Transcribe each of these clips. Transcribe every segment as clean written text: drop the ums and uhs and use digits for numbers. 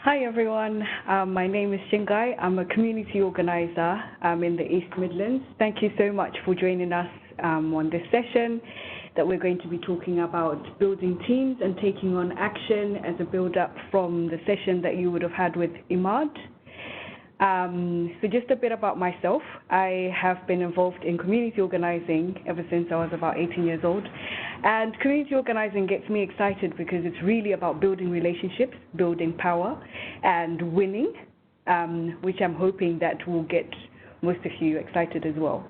Hi everyone, my name is Shingai. I'm a community organizer in the East Midlands. Thank you so much for joining us on this session that we're going to be talking about building teams and taking on action as a build-up from the session that you would have had with Imad. So just a bit about myself. I have been involved in community organizing ever since I was about 18 years old. And community organizing gets me excited because it's really about building relationships, building power, and winning, which I'm hoping that will get most of you excited as well.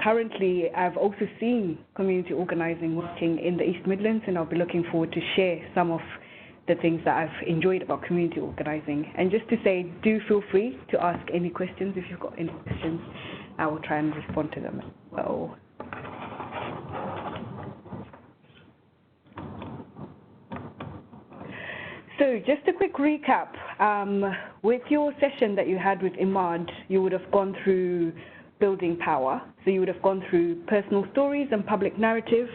Currently, I've also seen community organizing working in the East Midlands, and I'll be looking forward to share some of the things that I've enjoyed about community organizing. And just to say, do feel free to ask any questions. If you've got any questions, I will try and respond to them as well. So just a quick recap. With your session that you had with Imad, you would have gone through building power. So you would have gone through personal stories and public narrative.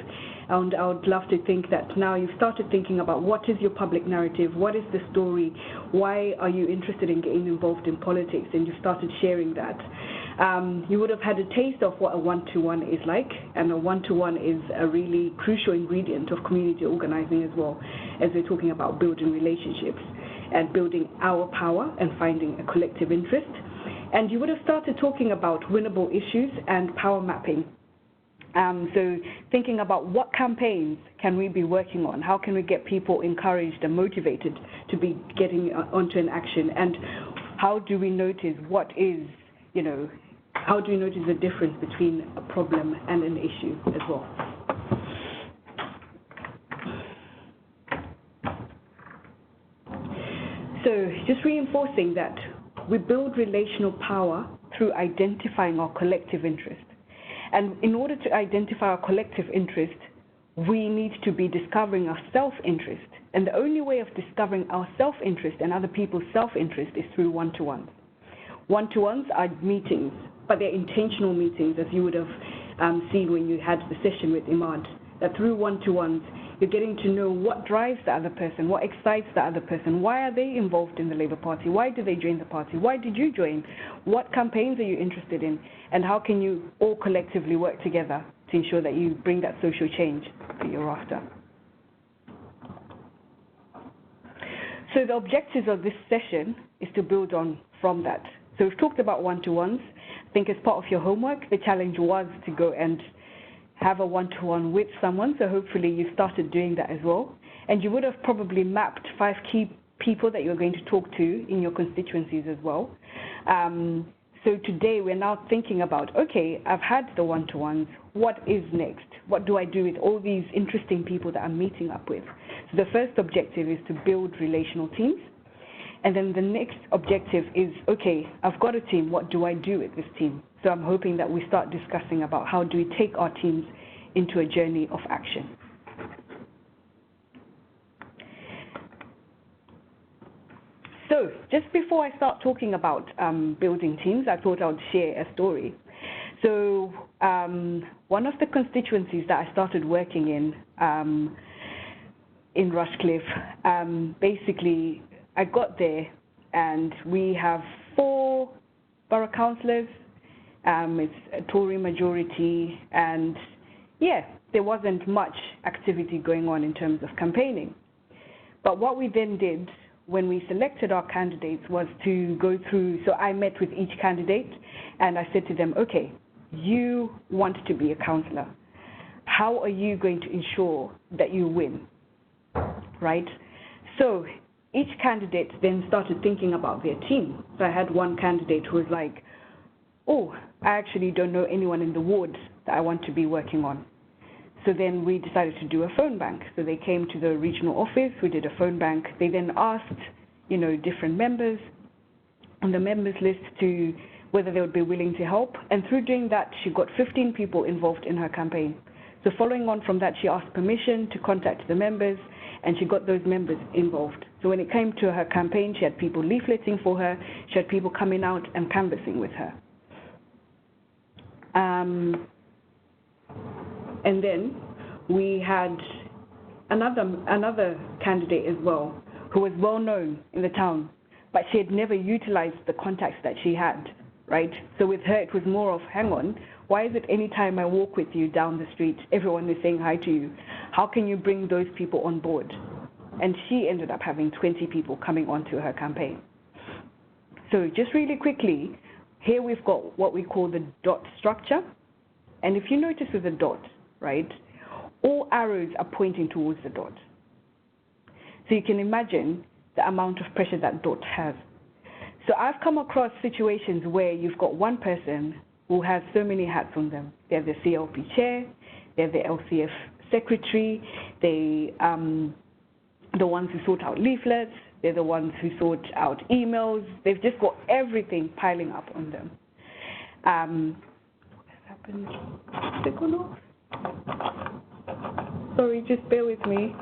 And I would love to think that now you've started thinking about what is your public narrative, what is the story, why are you interested in getting involved in politics, and you started sharing that. You would have had a taste of what a one-to-one is like, and a one-to-one is a really crucial ingredient of community organizing as well, as we're talking about building relationships and building our power and finding a collective interest. And you would have started talking about winnable issues and power mapping. So thinking about what campaigns can we be working on? How can we get people encouraged and motivated to be getting onto an action? And how do we notice how do we notice the difference between a problem and an issue as well? So just reinforcing that we build relational power through identifying our collective interest. And in order to identify our collective interest, we need to be discovering our self-interest. And the only way of discovering our self-interest and other people's self-interest is through one-to-ones. One-to-ones are meetings, but they're intentional meetings, as you would have seen when you had the session with Imad. That through one-to-ones, you're getting to know what drives the other person, what excites the other person, why are they involved in the Labour Party, why did they join the party, why did you join, what campaigns are you interested in, and how can you all collectively work together to ensure that you bring that social change that you're after. So the objectives of this session is to build on from that. So we've talked about one-to-ones. I think as part of your homework, the challenge was to go and have a one-to-one with someone, so hopefully you started doing that as well. And you would have probably mapped 5 key people that you're going to talk to in your constituencies as well. So today we're now thinking about, okay, I've had the one-to-ones, what is next? What do I do with all these interesting people that I'm meeting up with? So the first objective is to build relational teams. And then the next objective is, okay, I've got a team, what do I do with this team? So I'm hoping that we start discussing about how do we take our teams into a journey of action. So just before I start talking about building teams, I thought I would share a story. So one of the constituencies that I started working in Rushcliffe, basically I got there and we have 4 borough councillors. It's a Tory majority, and yeah, there wasn't much activity going on in terms of campaigning. But what we then did when we selected our candidates was to go through, so I met with each candidate and I said to them, okay, you want to be a councillor. How are you going to ensure that you win, right? So each candidate then started thinking about their team. So I had one candidate who was like, oh, I actually don't know anyone in the ward that I want to be working on. So then we decided to do a phone bank. So they came to the regional office, we did a phone bank. They then asked, different members on the members list to whether they would be willing to help. And through doing that, she got 15 people involved in her campaign. So following on from that, she asked permission to contact the members, and she got those members involved. So when it came to her campaign, she had people leafleting for her, she had people coming out and canvassing with her. And then we had another candidate as well, who was well known in the town, but she had never utilized the contacts that she had, right? So with her, it was more of, hang on, why is it any time I walk with you down the street, everyone is saying hi to you? How can you bring those people on board? And she ended up having 20 people coming onto her campaign. So just really quickly, here we've got what we call the dot structure. And if you notice with the dot, right, all arrows are pointing towards the dot. So you can imagine the amount of pressure that dot has. So I've come across situations where you've got one person who has so many hats on them. They're the CLP chair, they're the LCF secretary, they the ones who sort out leaflets, they're the ones who sort out emails. They've just got everything piling up on them. What has happened? Has it gone off? Sorry, just bear with me.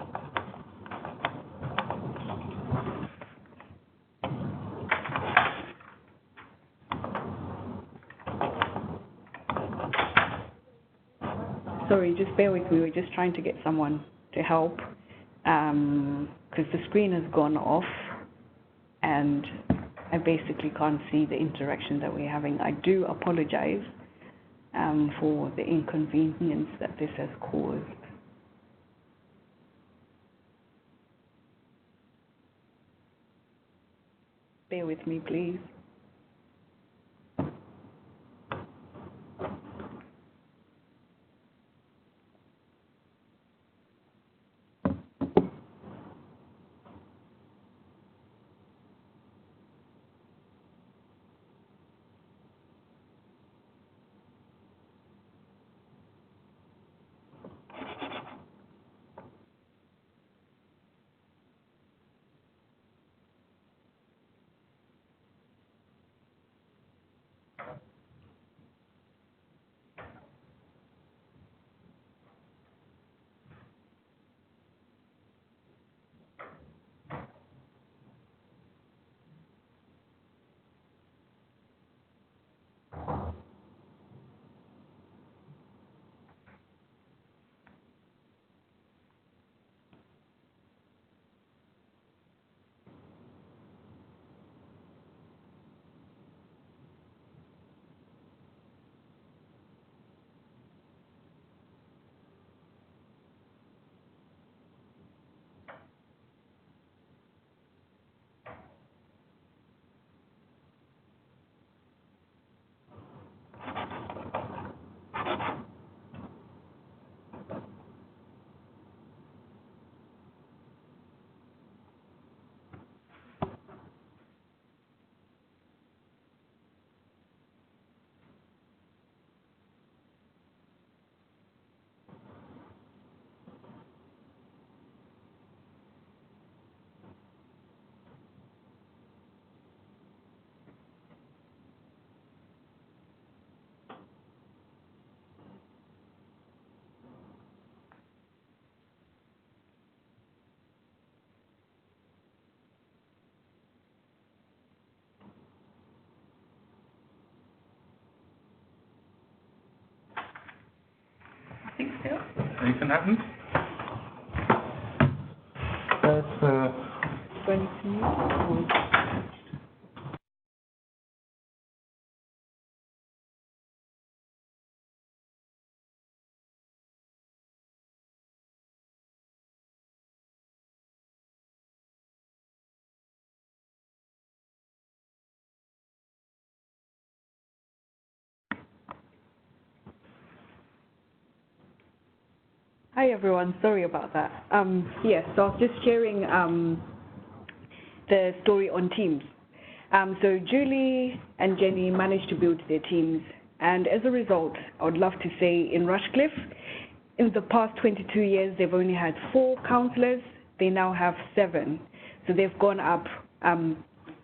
Sorry, just bear with me. We're just trying to get someone to help because the screen has gone off and I basically can't see the interaction that we're having. I do apologize for the inconvenience that this has caused. Bear with me, please. Still? Anything happened? That's Going to mute. Hi everyone, sorry about that. Yes, so I was just sharing the story on teams. So Julie and Jenny managed to build their teams, and as a result, I would love to say in Rushcliffe, in the past 22 years, they've only had 4 councillors. They now have 7. So they've gone up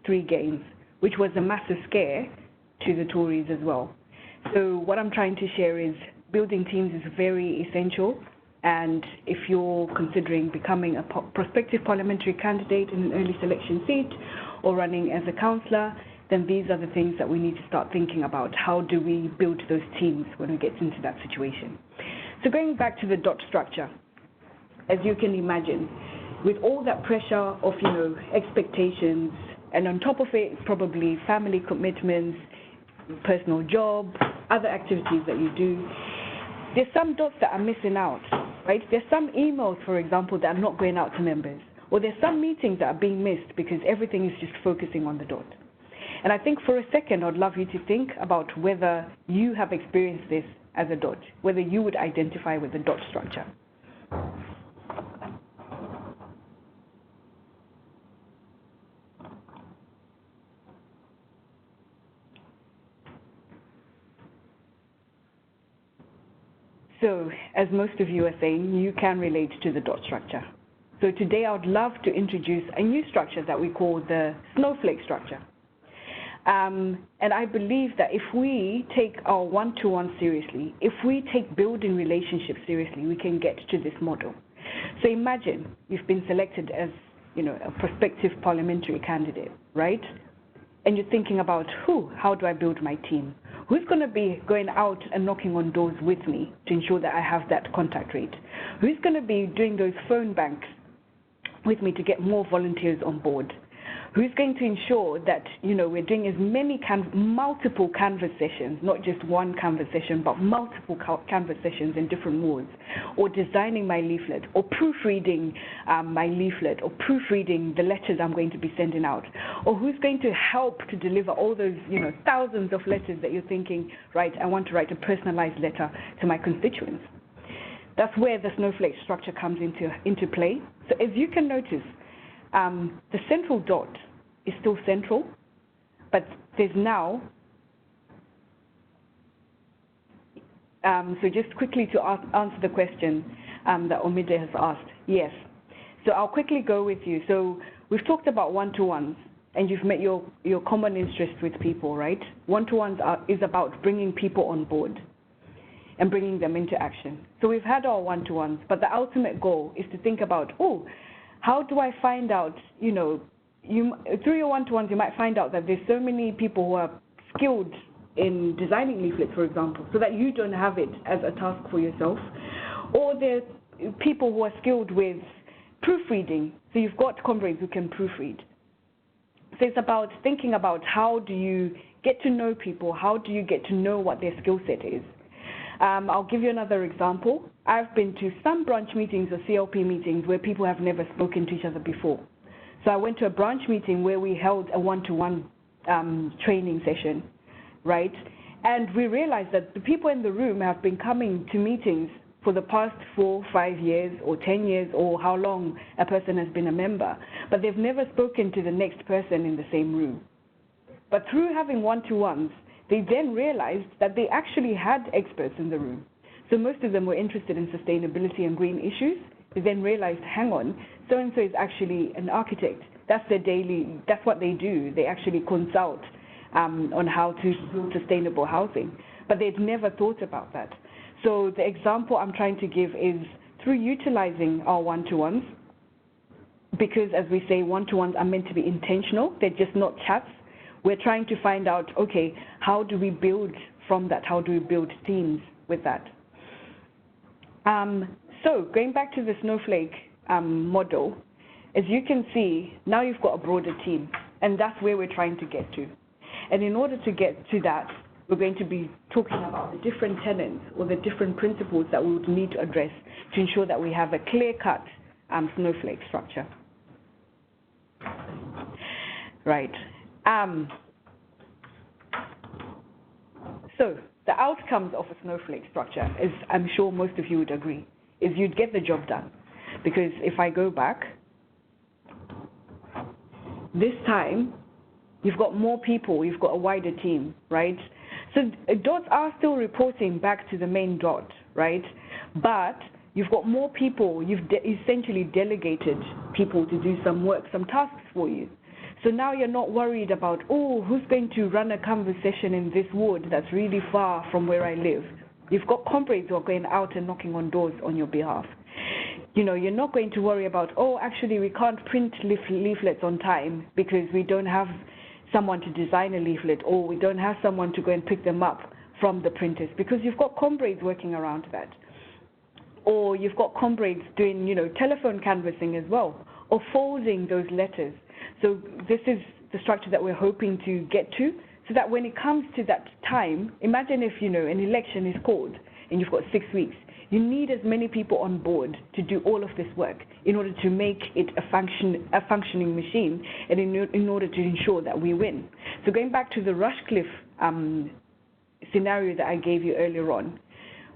3 gains, which was a massive scare to the Tories as well. So what I'm trying to share is building teams is very essential. And if you're considering becoming a prospective parliamentary candidate in an early selection seat or running as a councillor, then these are the things that we need to start thinking about. How do we build those teams when we get into that situation? So going back to the dot structure, as you can imagine, with all that pressure of, expectations, and on top of it, probably family commitments, personal job, other activities that you do, there's some dots that are missing out, right? There's some emails, for example, that are not going out to members, or there's some meetings that are being missed because everything is just focusing on the dot. And I think for a second, I'd love you to think about whether you have experienced this as a dot, whether you would identify with the dot structure. So, as most of you are saying, you can relate to the dot structure. So today I would love to introduce a new structure that we call the snowflake structure. And I believe that if we take our one-to-one seriously, if we take building relationships seriously, we can get to this model. So imagine you've been selected as, a prospective parliamentary candidate, right? And you're thinking about, how do I build my team? Who's going to be going out and knocking on doors with me to ensure that I have that contact rate? Who's going to be doing those phone banks with me to get more volunteers on board? Who's going to ensure that, we're doing as many multiple canvas sessions, not just one canvas session, but multiple canvas sessions in different wards, or designing my leaflet, or proofreading my leaflet, or proofreading the letters I'm going to be sending out, or who's going to help to deliver all those, thousands of letters that you're thinking, right, I want to write a personalized letter to my constituents. That's where the snowflake structure comes into play. So as you can notice, the central dot is still central, but there's now, so just quickly to answer the question that Omide has asked, yes. So I'll quickly go with you. So we've talked about one-to-ones, and you've met your common interest with people, right? One-to-ones is about bringing people on board and bringing them into action. So we've had our one-to-ones, but the ultimate goal is to think about, how do I find out, through your one-to-ones, you might find out that there's so many people who are skilled in designing leaflets, for example, so that you don't have it as a task for yourself. Or there's people who are skilled with proofreading, so you've got comrades who can proofread. So it's about thinking about how do you get to know people, how do you get to know what their skill set is. I'll give you another example. I've been to some branch meetings or CLP meetings where people have never spoken to each other before. So I went to a branch meeting where we held a one-to-one training session, right? And we realized that the people in the room have been coming to meetings for the past 4, 5 years or 10 years or how long a person has been a member, but they've never spoken to the next person in the same room. But through having one-to-ones, they then realized that they actually had experts in the room. So most of them were interested in sustainability and green issues. They then realized, hang on, so-and-so is actually an architect. That's what they do. They actually consult on how to build sustainable housing. But they'd never thought about that. So the example I'm trying to give is through utilizing our one-to-ones, because as we say, one-to-ones are meant to be intentional. They're just not chats. We're trying to find out, okay, how do we build from that? How do we build teams with that? So going back to the snowflake model, as you can see, now you've got a broader team, and that's where we're trying to get to. And in order to get to that, we're going to be talking about the different tenets or the different principles that we would need to address to ensure that we have a clear-cut snowflake structure. Right. So the outcomes of a snowflake structure, is, I'm sure most of you would agree, is you'd get the job done. Because if I go back, this time, you've got more people, you've got a wider team, right? So dots are still reporting back to the main dot, right? But you've got more people, you've essentially delegated people to do some work, some tasks for you. So now you're not worried about, who's going to run a conversation in this ward that's really far from where I live. You've got comrades who are going out and knocking on doors on your behalf. You're not going to worry about, actually we can't print leaflets on time because we don't have someone to design a leaflet, or we don't have someone to go and pick them up from the printers, because you've got comrades working around that. Or you've got comrades doing, telephone canvassing as well, or folding those letters. So this is the structure that we're hoping to get to, so that when it comes to that time, imagine if, an election is called and you've got 6 weeks. You need as many people on board to do all of this work in order to make it a functioning machine, and in order to ensure that we win. So going back to the Rushcliffe scenario that I gave you earlier on,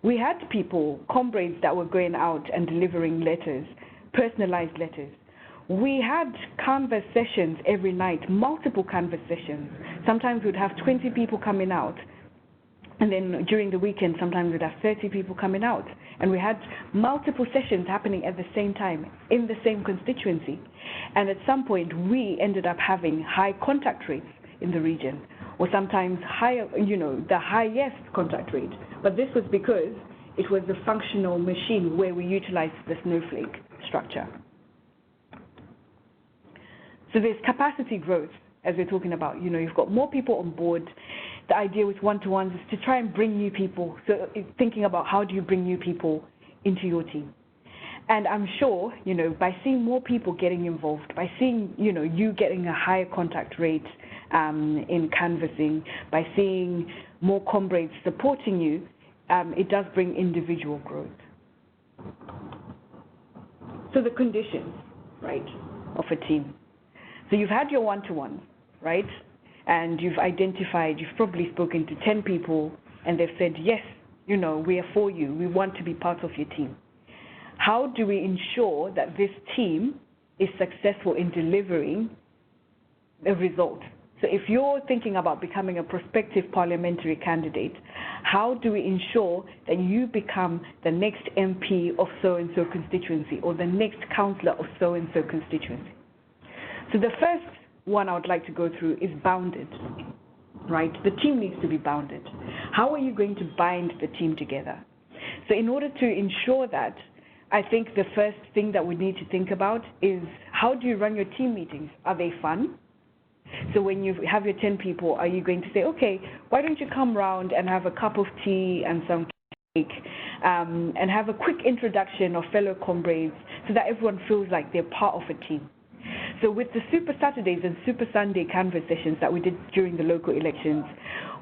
we had people, comrades, that were going out and delivering letters, personalized letters. We had canvas sessions every night, multiple canvas sessions. Sometimes we'd have 20 people coming out. And then during the weekend, sometimes we'd have 30 people coming out. And we had multiple sessions happening at the same time in the same constituency. And at some point, we ended up having high contact rates in the region, or sometimes higher, the highest contact rate. But this was because it was a functional machine where we utilized the snowflake structure. So there's capacity growth, as we're talking about. You've got more people on board. The idea with one-to-ones is to try and bring new people. So thinking about how do you bring new people into your team. And I'm sure, by seeing more people getting involved, by seeing, you getting a higher contact rate in canvassing, by seeing more comrades supporting you, it does bring individual growth. So the conditions, right, of a team. So you've had your one-to-ones, right? And you've probably spoken to 10 people, and they've said, yes, we are for you. We want to be part of your team. How do we ensure that this team is successful in delivering the result? So if you're thinking about becoming a prospective parliamentary candidate, how do we ensure that you become the next MP of so-and-so constituency, or the next councillor of so-and-so constituency? So the first one I would like to go through is bounded, right? The team needs to be bounded. How are you going to bind the team together? So in order to ensure that, I think the first thing that we need to think about is, how do you run your team meetings? Are they fun? So when you have your 10 people, are you going to say, okay, why don't you come round and have a cup of tea and some cake, and have a quick introduction of fellow comrades, so that everyone feels like they're part of a team? So with the Super Saturdays and Super Sunday canvas sessions that we did during the local elections,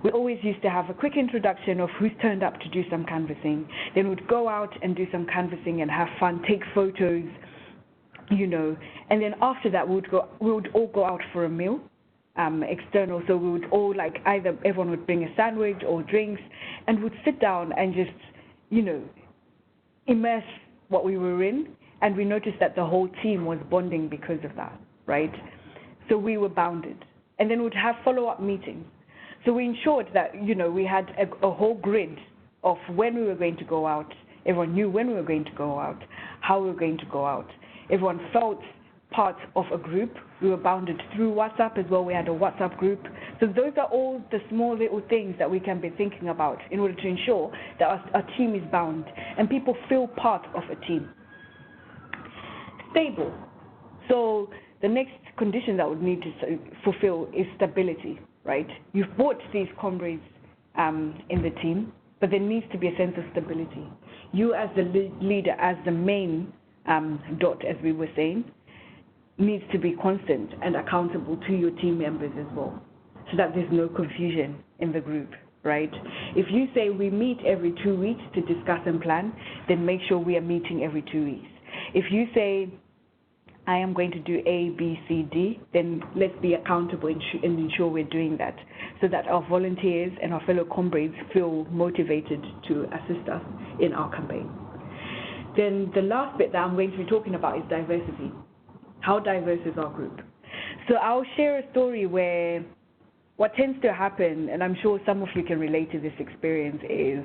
we always used to have a quick introduction of who's turned up to do some canvassing. Then we'd go out and do some canvassing and have fun, take photos, and then after that we would all go out for a meal, external. So we would all, either everyone would bring a sandwich or drinks, and would sit down and just, immerse what we were in. And we noticed that the whole team was bonding because of that, right? So we were bounded. And then we'd have follow-up meetings. So we ensured that, we had a whole grid of when we were going to go out. Everyone knew when we were going to go out, how we were going to go out. Everyone felt part of a group. We were bounded through WhatsApp as well. We had a WhatsApp group. So those are all the small little things that we can be thinking about in order to ensure that our team is bound and people feel part of a team. Stable. So the next condition that would need to fulfill is stability, right? You've brought these comrades in the team, but there needs to be a sense of stability. You as the leader, as the main dot, as we were saying, needs to be constant and accountable to your team members as well, so that there's no confusion in the group, right? If you say we meet every 2 weeks to discuss and plan, then make sure we are meeting every 2 weeks. If you say, I am going to do A, B, C, D, then let's be accountable and ensure we're doing that, so that our volunteers and our fellow comrades feel motivated to assist us in our campaign. Then the last bit that I'm going to be talking about is diversity. How diverse is our group? So I'll share a story where what tends to happen, and I'm sure some of you can relate to this experience, is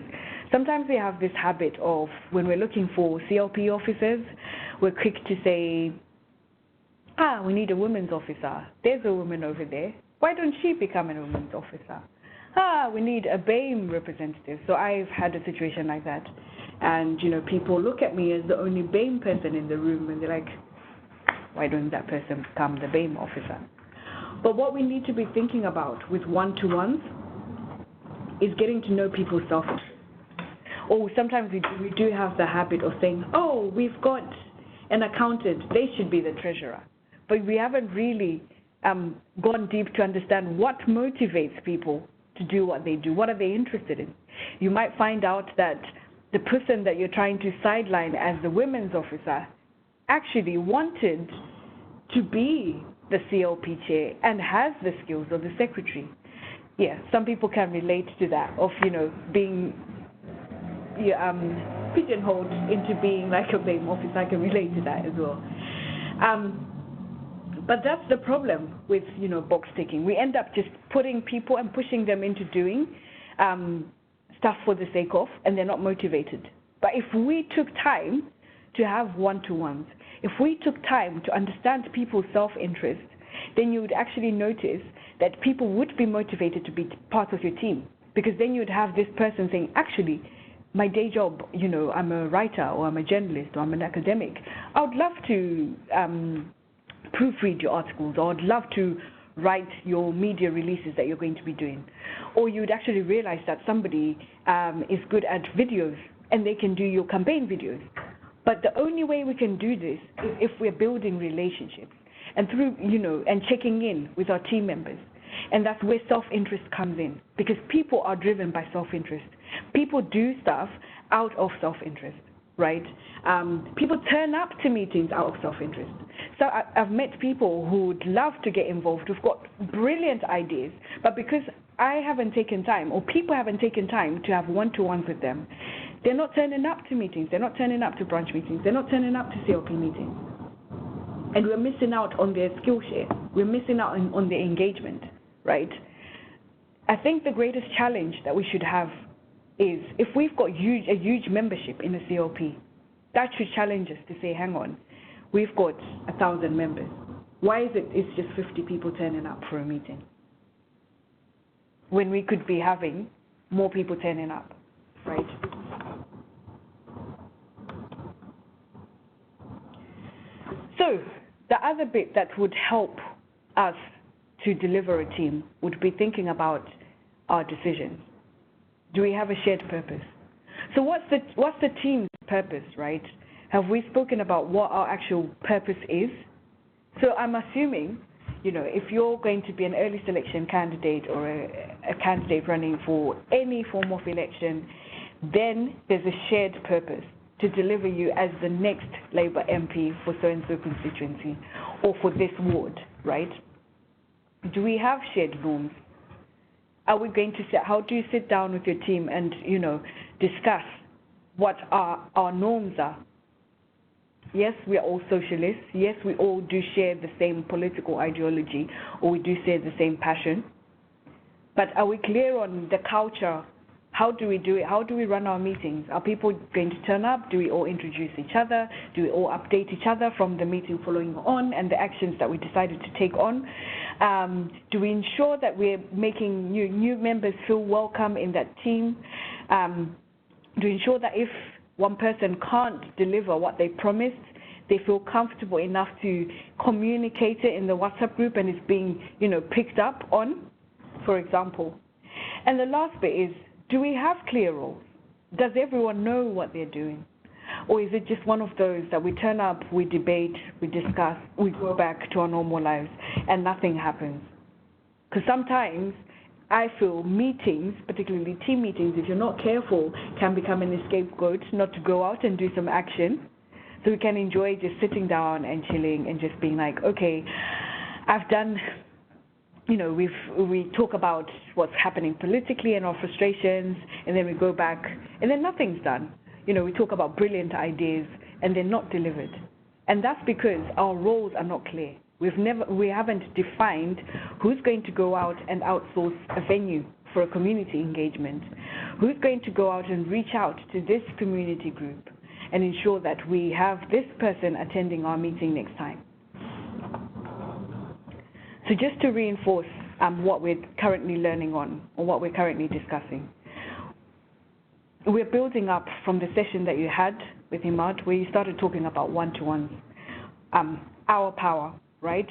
sometimes we have this habit of, when we're looking for CLP officers, we're quick to say, we need a women's officer. There's a woman over there. Why don't she become a women's officer? We need a BAME representative. So I've had a situation like that. And, people look at me as the only BAME person in the room, and they're like, why don't that person become the BAME officer? But what we need to be thinking about with one-to-ones is getting to know people's self-interest. Or sometimes we do have the habit of saying, we've got an accountant, they should be the treasurer. But we haven't really gone deep to understand what motivates people to do what they do. What are they interested in? You might find out that the person that you're trying to sideline as the women's officer actually wanted to be the CLP chair and has the skills of the secretary. Yeah, some people can relate to that, of, being pigeonholed into being like a BAME officer. I can relate to that as well. But that's the problem with, box ticking. We end up just putting people and pushing them into doing stuff for the sake of, and they're not motivated. But if we took time to have one-to-ones, if we took time to understand people's self-interest, then you would actually notice that people would be motivated to be part of your team, because then you'd have this person saying, actually, my day job, I'm a writer, or I'm a journalist, or I'm an academic. I would love to proofread your articles, or I'd love to write your media releases that you're going to be doing. Or you'd actually realize that somebody is good at videos and they can do your campaign videos. But the only way we can do this is if we're building relationships and through, and checking in with our team members. And that's where self-interest comes in, because people are driven by self-interest. People do stuff out of self-interest, right? People turn up to meetings out of self-interest. So I've met people who would love to get involved, who've got brilliant ideas, but because I haven't taken time, or people haven't taken time to have one-to-ones with them, they're not turning up to meetings, they're not turning up to branch meetings, they're not turning up to CLP meetings. And we're missing out on their skill share. We're missing out on their engagement, right? I think the greatest challenge that we should have is, if we've got a huge membership in a CLP, that should challenge us to say, hang on, we've got 1,000 members. Why is it's just 50 people turning up for a meeting, when we could be having more people turning up, right? So the other bit that would help us to deliver a team would be thinking about our decisions. Do we have a shared purpose? So what's the team's purpose, right? Have we spoken about what our actual purpose is? So I'm assuming, if you're going to be an early selection candidate, or a candidate running for any form of election, then there's a shared purpose to deliver you as the next Labour MP for so-and-so constituency, or for this ward, right? Do we have shared norms? Are we going to how do you sit down with your team and, discuss what our norms are? Yes, we are all socialists. Yes, we all do share the same political ideology, or we do share the same passion. But are we clear on the culture? How do we do it? How do we run our meetings? Are people going to turn up? Do we all introduce each other? Do we all update each other from the meeting following on and the actions that we decided to take on? Do we ensure that we're making new members feel welcome in that team? Do we ensure that if one person can't deliver what they promised, they feel comfortable enough to communicate it in the WhatsApp group and it's being, picked up on, for example? And the last bit is, do we have clear roles? Does everyone know what they're doing? Or is it just one of those that we turn up, we debate, we discuss, we go back to our normal lives, and nothing happens? Because sometimes I feel meetings, particularly team meetings, if you're not careful, can become an scapegoat not to go out and do some action. So we can enjoy just sitting down and chilling and just being like, okay, I've done... we talk about what's happening politically and our frustrations, and then we go back, and then nothing's done. We talk about brilliant ideas, and they're not delivered. And that's because our roles are not clear. We haven't defined who's going to go out and outsource a venue for a community engagement, who's going to go out and reach out to this community group and ensure that we have this person attending our meeting next time. So just to reinforce what we're currently learning on, or what we're currently discussing, we're building up from the session that you had with Imad, where you started talking about one-to-ones, our power, right?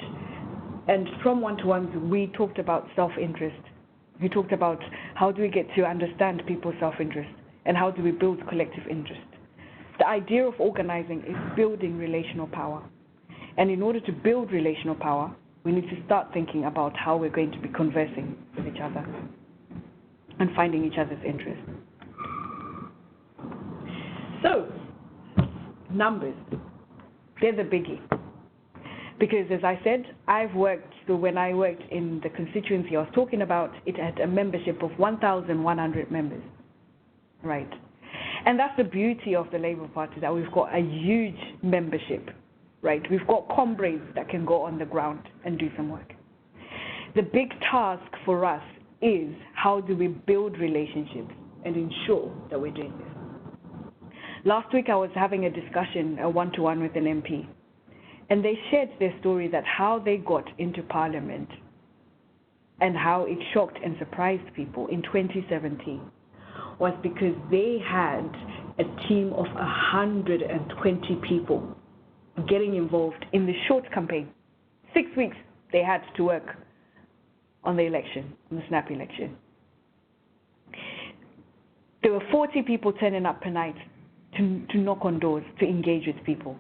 And from one-to-ones, we talked about self-interest. We talked about how do we get to understand people's self-interest, and how do we build collective interest. the idea of organizing is building relational power. And in order to build relational power, we need to start thinking about how we're going to be conversing with each other and finding each other's interests. So, numbers, they're the biggie. Because as I said, so when I worked in the constituency I was talking about, it had a membership of 1,100 members, right? And that's the beauty of the Labour Party, that we've got a huge membership, right? We've got comrades that can go on the ground and do some work. The big task for us is how do we build relationships and ensure that we're doing this. Last week I was having a discussion, a one-to-one with an MP, and they shared their story that how they got into Parliament and how it shocked and surprised people in 2017 was because they had a team of 120 people getting involved in the short campaign. 6 weeks they had to work on the election, on the snap election. There were 40 people turning up per night to knock on doors, to engage with people.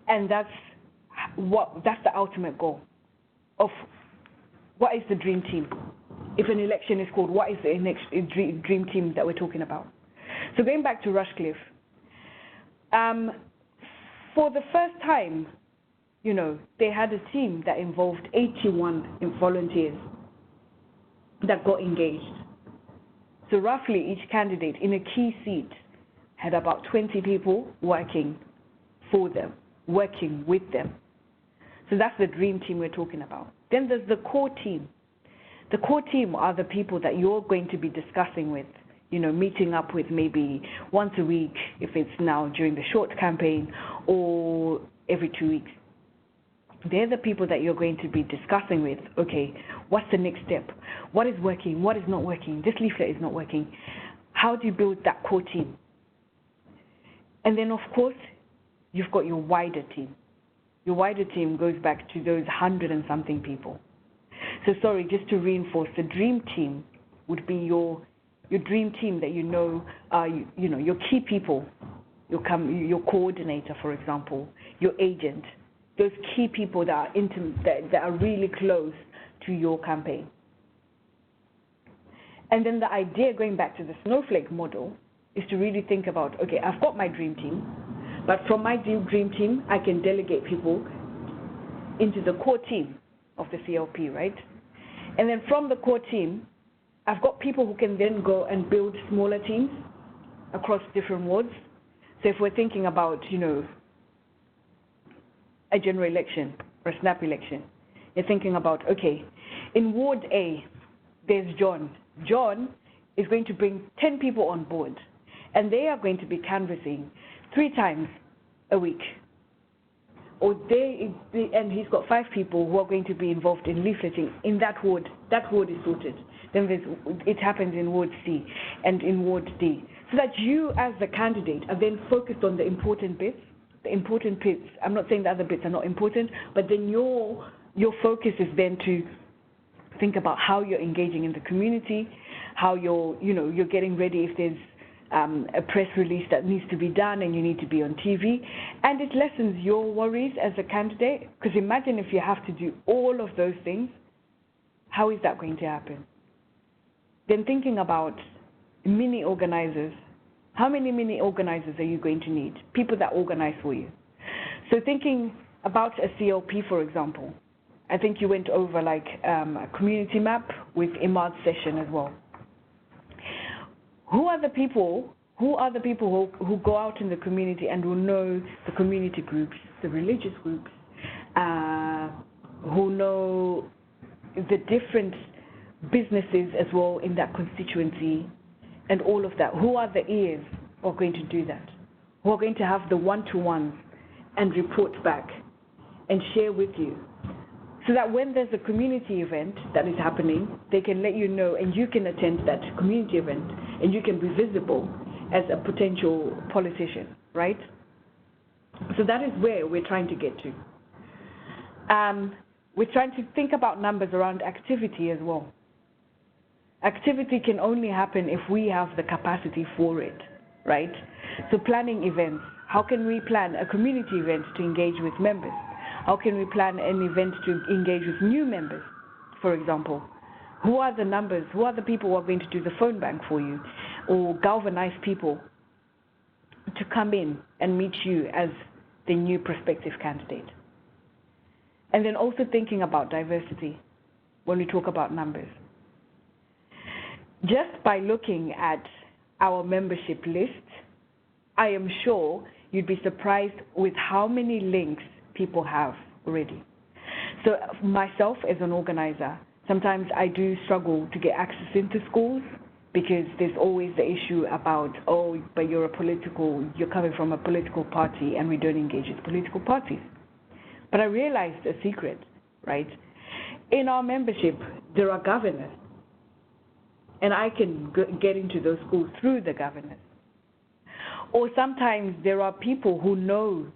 And that's the ultimate goal of what is the dream team. If an election is called, what is the next dream team that we're talking about? So going back to Rushcliffe, for the first time, they had a team that involved 81 volunteers that got engaged. So roughly each candidate in a key seat had about 20 people working for them, working with them. So that's the dream team we're talking about. Then there's the core team. The core team are the people that you're going to be discussing with, meeting up with maybe once a week, if it's now during the short campaign, or every 2 weeks. They're the people that you're going to be discussing with, okay, what's the next step? What is working? What is not working? This leaflet is not working. How do you build that core team? And then, of course, you've got your wider team. Your wider team goes back to those 100 and something people. So sorry, just to reinforce, the dream team would be your dream team that your key people, your coordinator, for example, your agent, those key people that are intimate, that are really close to your campaign. And then the idea, going back to the snowflake model, is to really think about, okay, I've got my dream team, but from my dream team, I can delegate people into the core team of the CLP, right? And then from the core team, I've got people who can then go and build smaller teams across different wards. So if we're thinking about, a general election or a snap election, you're thinking about, okay, in Ward A, there's John. John is going to bring 10 people on board, and they are going to be canvassing 3 times a week. And he's got 5 people who are going to be involved in leafleting in that ward. That ward is sorted. Then it happens in Ward C and in Ward D. So that you, as the candidate, are then focused on the important bits. The important bits, I'm not saying the other bits are not important, but then your focus is then to think about how you're engaging in the community, how you're getting ready if there's a press release that needs to be done and you need to be on TV. And it lessens your worries as a candidate, because imagine if you have to do all of those things, how is that going to happen? Then thinking about mini organizers, how many mini organizers are you going to need? People that organize for you. So thinking about a CLP, for example, I think you went over a community map with Imad's session as well. Who are the people who go out in the community and who know the community groups, the religious groups, who know the different businesses as well in that constituency and all of that? Who are the ears who are going to do that? Who are going to have the one-to-ones and report back and share with you? So that when there's a community event that is happening, they can let you know and you can attend that community event and you can be visible as a potential politician, right? So that is where we're trying to get to. We're trying to think about numbers around activity as well. Activity can only happen if we have the capacity for it. right? So planning events. How can we plan a community event to engage with members? How can we plan an event to engage with new members, for example? Who are the numbers? Who are the people who are going to do the phone bank for you? Or galvanize people to come in and meet you as the new prospective candidate. And then also thinking about diversity when we talk about numbers. Just by looking at our membership list, I am sure you'd be surprised with how many links people have already. So myself as an organizer, sometimes I do struggle to get access into schools because there's always the issue about, oh, but you're coming from a political party and we don't engage with political parties. But I realized a secret, right? In our membership, there are governors. And I can get into those schools through the governors. Or sometimes there are people who know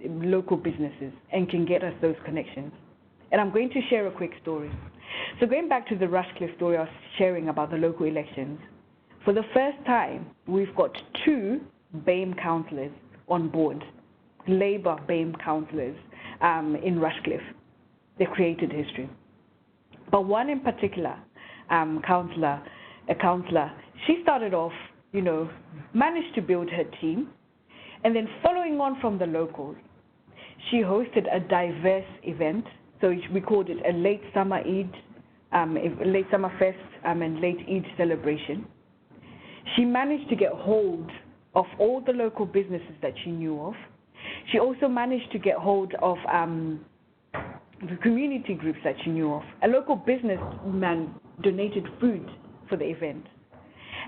local businesses and can get us those connections. And I'm going to share a quick story. So going back to the Rushcliffe story I was sharing about the local elections, for the first time, we've got 2 BAME councillors on board, Labour BAME councillors in Rushcliffe. They created history. But one in particular, a councillor, she started off, managed to build her team, and then following on from the locals, she hosted a diverse event. So we called it a late summer Eid, late summer fest, and late Eid celebration. She managed to get hold of all the local businesses that she knew of. She also managed to get hold of the community groups that she knew of. A local businessman donated food for the event.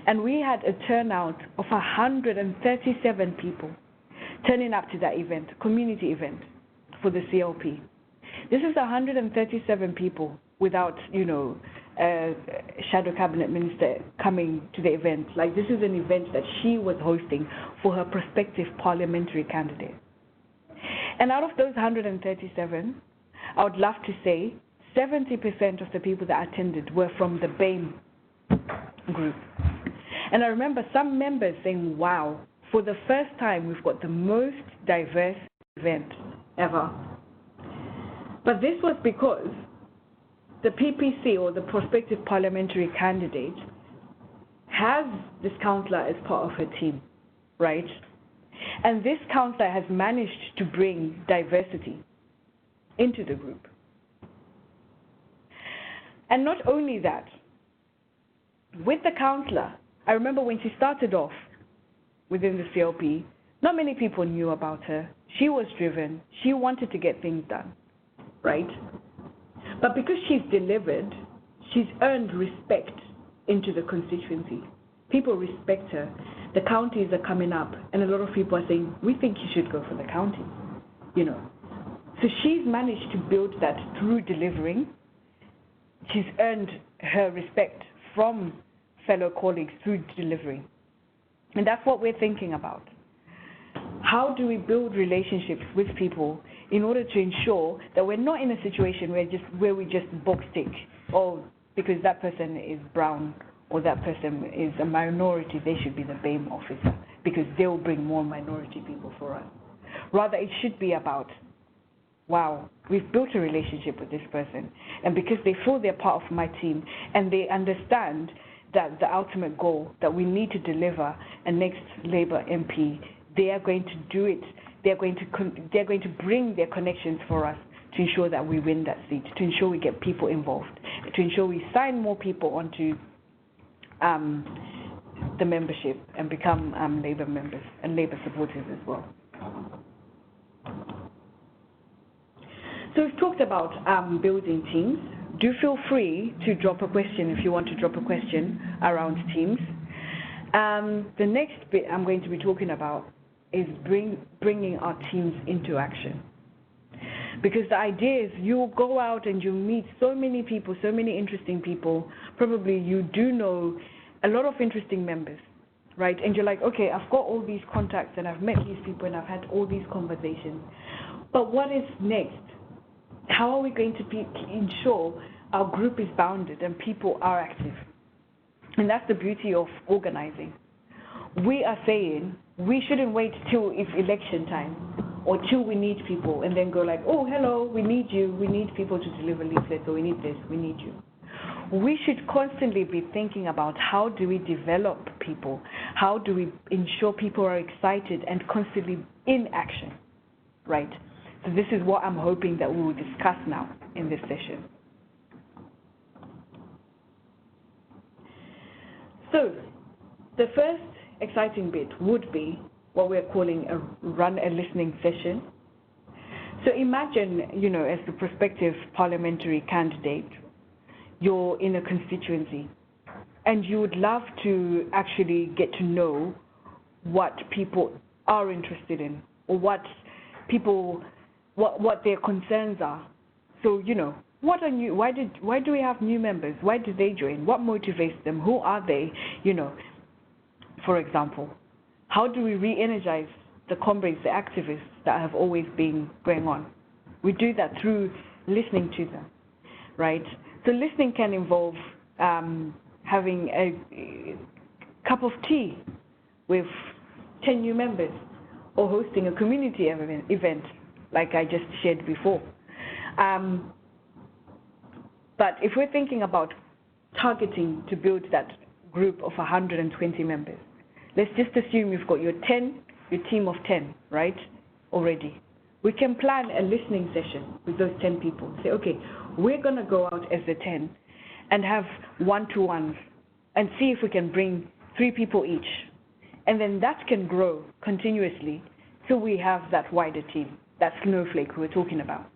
And we had a turnout of 137 people turning up to that event, community event for the CLP. This is 137 people without, a shadow cabinet minister coming to the event. Like, this is an event that she was hosting for her prospective parliamentary candidate. And out of those 137, I would love to say 70% of the people that attended were from the BAME group. And I remember some members saying, wow, for the first time we've got the most diverse event ever. But this was because the PPC, or the prospective parliamentary candidate, has this councillor as part of her team, right? And this councillor has managed to bring diversity into the group. And not only that, with the councillor, I remember when she started off within the CLP, not many people knew about her. She was driven. She wanted to get things done, right? But because she's delivered, she's earned respect into the constituency. People respect her. The counties are coming up, and a lot of people are saying, we think you should go for the county, So she's managed to build that through delivering. She's earned her respect from fellow colleagues through delivering. And that's what we're thinking about. How do we build relationships with people in order to ensure that we're not in a situation where we just box tick, or because that person is brown or that person is a minority, they should be the BAME officer because they'll bring more minority people for us. Rather, it should be about, wow, we've built a relationship with this person, and because they feel they're part of my team and they understand that the ultimate goal that we need to deliver a next Labour MP, they are going to do it. They're going to bring their connections for us to ensure that we win that seat, to ensure we get people involved, to ensure we sign more people onto the membership and become Labour members and Labour supporters as well. So we've talked about building teams. Do feel free to drop a question if you want to drop a question around teams. The next bit I'm going to be talking about is bringing our teams into action. Because the idea is you go out and you meet so many people, so many interesting people. Probably you do know a lot of interesting members, right? And you're like, okay, I've got all these contacts and I've met these people and I've had all these conversations. But what is next? How are we going to ensure our group is bounded and people are active? And that's the beauty of organizing. we are saying we shouldn't wait till it's election time or till we need people and then go like, oh, hello, we need you, we need people to deliver leaflets, or we need this, we need you. We should constantly be thinking about how do we develop people, how do we ensure people are excited and constantly in action, right? So this is what I'm hoping that we will discuss now in this session. So the first exciting bit would be what we're calling a run a listening session. So imagine, as the prospective parliamentary candidate, you're in a constituency and you would love to actually get to know what people are interested in or what their concerns are. So, what are new? Why do we have new members? Why do they join? What motivates them? Who are they? For example, how do we re-energize the comrades, the activists that have always been going on? We do that through listening to them, right? So listening can involve having a cup of tea with 10 new members or hosting a community event like I just shared before. But if we're thinking about targeting to build that group of 120 members, let's just assume you've got your team of 10, right, already. We can plan a listening session with those 10 people. Say, okay, we're going to go out as the 10 and have one-to-ones and see if we can bring 3 people each. And then that can grow continuously till we have that wider team, that snowflake we're talking about.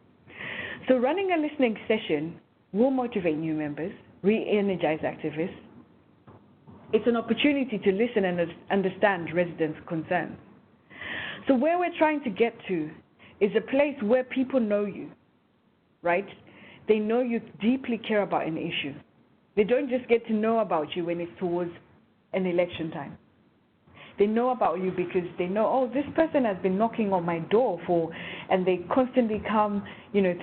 So running a listening session will motivate new members, re-energize activists. It's an opportunity to listen and understand residents' concerns. So where we're trying to get to is a place where people know you, right? They know you deeply care about an issue. They don't just get to know about you when it's towards an election time. They know about you because they know, oh, this person has been knocking on my door and they constantly come,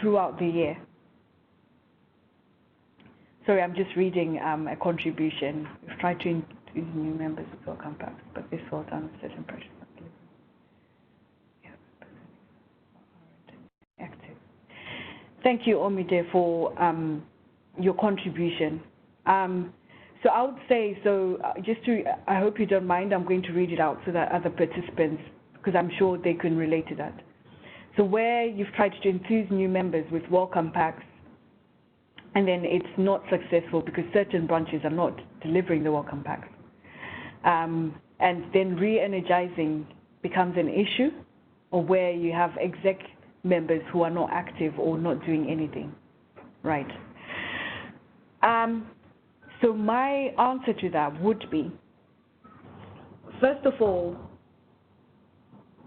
throughout the year. Sorry, I'm just reading a contribution. We've tried to include new members as well, compacts, but this was under certain pressure. Active. Thank you, Omide, for your contribution. So I would say, I hope you don't mind, I'm going to read it out so that other participants, because I'm sure they can relate to that. So where you've tried to enthuse new members with welcome packs, and then it's not successful because certain branches are not delivering the welcome packs. And then re-energizing becomes an issue, or where you have exec members who are not active or not doing anything, right? So my answer to that would be, first of all,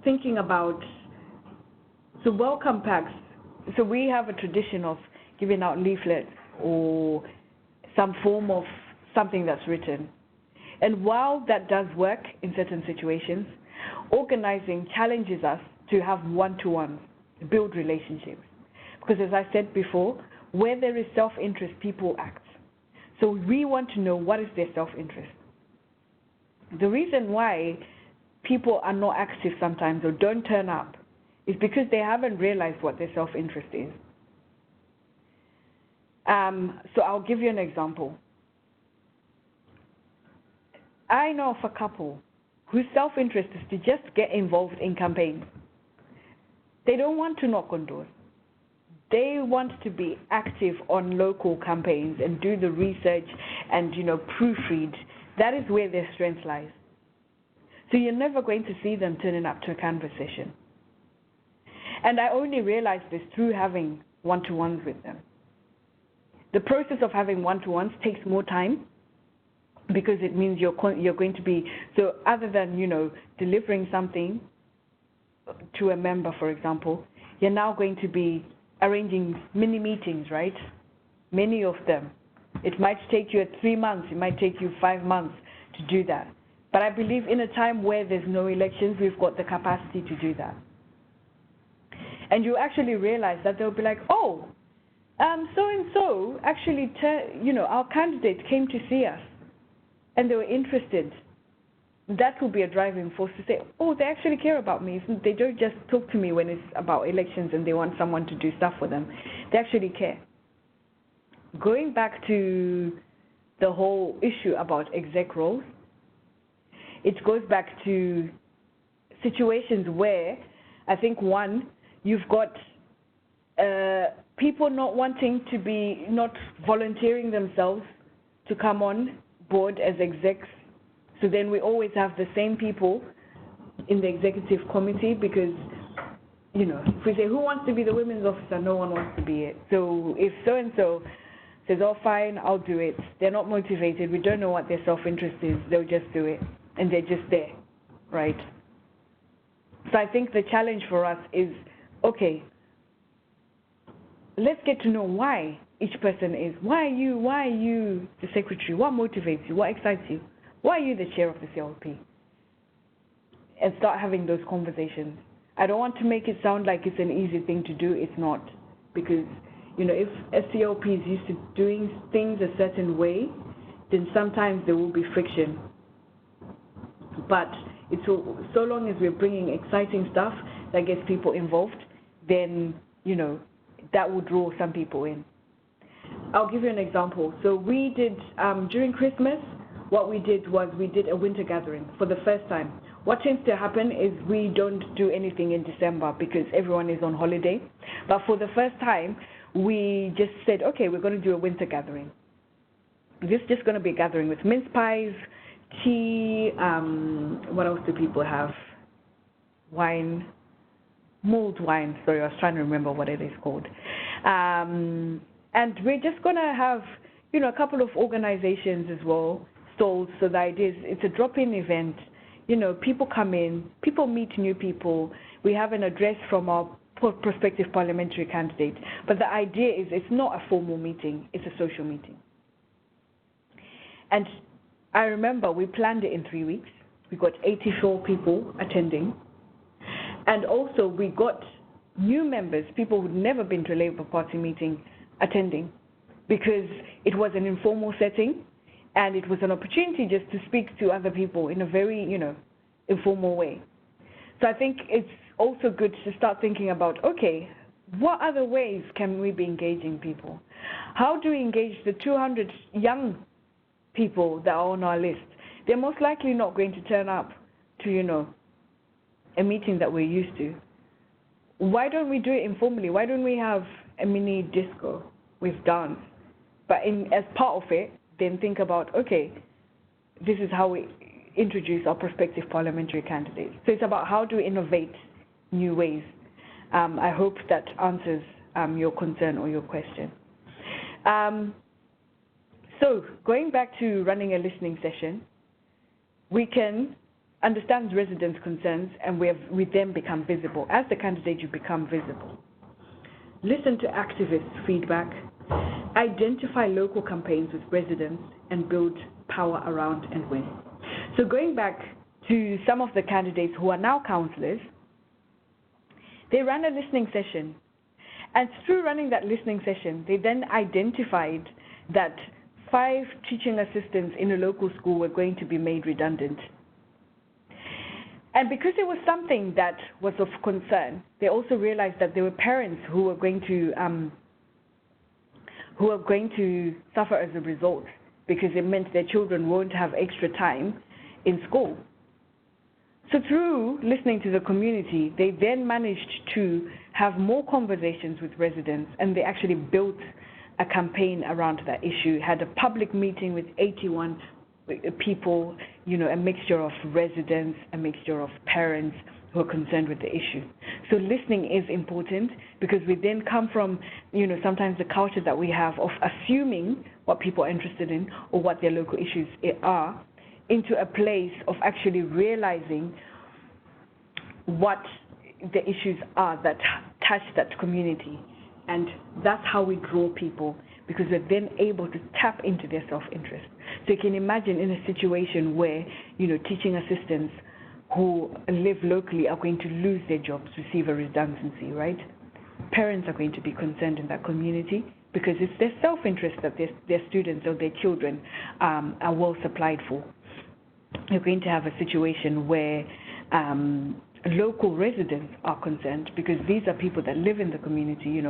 thinking about, so welcome packs, so we have a tradition of giving out leaflets or some form of something that's written. And while that does work in certain situations, organizing challenges us to have one-to-one, build relationships. Because as I said before, where there is self-interest, people act. So we want to know what is their self-interest. The reason why people are not active sometimes or don't turn up is because they haven't realized what their self-interest is. So I'll give you an example. I know of a couple whose self-interest is to just get involved in campaigns. They don't want to knock on doors. They want to be active on local campaigns and do the research and, proofread. That is where their strength lies. So you're never going to see them turning up to a canvas session. And I only realized this through having one-to-ones with them. The process of having one-to-ones takes more time because it means you're going to be, so other than, delivering something to a member, for example, you're now going to be arranging mini meetings, right? Many of them. It might take you 3 months, it might take you 5 months to do that. But I believe in a time where there's no elections, we've got the capacity to do that. And you actually realize that they'll be like, oh, so-and-so actually, our candidate came to see us and they were interested. that will be a driving force to say, oh, they actually care about me. They don't just talk to me when it's about elections and they want someone to do stuff for them. They actually care. Going back to the whole issue about exec roles, it goes back to situations where I think, one, you've got people not wanting to be, not volunteering themselves to come on board as execs. So then we always have the same people in the executive committee because, you know, if we say, who wants to be the women's officer? No one wants to be it. So if so-and-so says, oh, fine, I'll do it. They're not motivated. We don't know what their self-interest is. They'll just do it. And they're just there, right? So I think the challenge for us is, okay, let's get to know why each person is. Why are you the secretary? What motivates you? What excites you? Why are you the chair of the CLP? And start having those conversations. I don't want to make it sound like it's an easy thing to do. It's not. Because, you know, if a CLP is used to doing things a certain way, then sometimes there will be friction. But it's so long as we're bringing exciting stuff that gets people involved, then, you know, that will draw some people in. I'll give you an example. So we did, during Christmas, what we did was we did a winter gathering for the first time. What tends to happen is we don't do anything in December because everyone is on holiday. But for the first time, we just said, okay, we're going to do a winter gathering. This is just going to be a gathering with mince pies, tea, what else do people have? Wine, mulled wine, sorry, I was trying to remember what it is called. And we're just going to have, you know, a couple of organizations as well, stalls. So the idea is it's a drop-in event. You know, people come in, people meet new people. We have an address from our prospective parliamentary candidate. But the idea is it's not a formal meeting, it's a social meeting. And I remember we planned it in 3 weeks. We got 84 people attending. And also we got new members, people who'd never been to a Labour Party meeting, attending because it was an informal setting and it was an opportunity just to speak to other people in a very, you know, informal way. So I think it's also good to start thinking about, okay, what other ways can we be engaging people? How do we engage the 200 young people that are on our list? They're most likely not going to turn up to, you know, a meeting that we're used to. Why don't we do it informally? Why don't we have a mini disco with dance? But as part of it, then think about, okay, this is how we introduce our prospective parliamentary candidates. So it's about how do we innovate new ways. I hope that answers your concern or your question. So going back to running a listening session, we can understand residents' concerns and we then become visible. As the candidate, you become visible. Listen to activists' feedback, identify local campaigns with residents, and build power around and win. So going back to some of the candidates who are now councillors, they ran a listening session. And through running that listening session, they then identified that 5 teaching assistants in a local school were going to be made redundant. And because it was something that was of concern, they also realized that there were parents who were going to suffer as a result because it meant their children won't have extra time in school. So through listening to the community, they then managed to have more conversations with residents, and they actually built a campaign around that issue, had a public meeting with 81 people, you know, a mixture of residents, a mixture of parents who are concerned with the issue. So listening is important because we then come from, you know, sometimes the culture that we have of assuming what people are interested in or what their local issues are, into a place of actually realizing what the issues are that touch that community. And that's how we draw people, because we're then able to tap into their self-interest. So you can imagine in a situation where, you know, teaching assistants who live locally are going to lose their jobs, receive a redundancy, right? Parents are going to be concerned in that community because it's their self-interest that their students or their children are well supplied for. you're going to have a situation where local residents are concerned, because these are people that live in the community,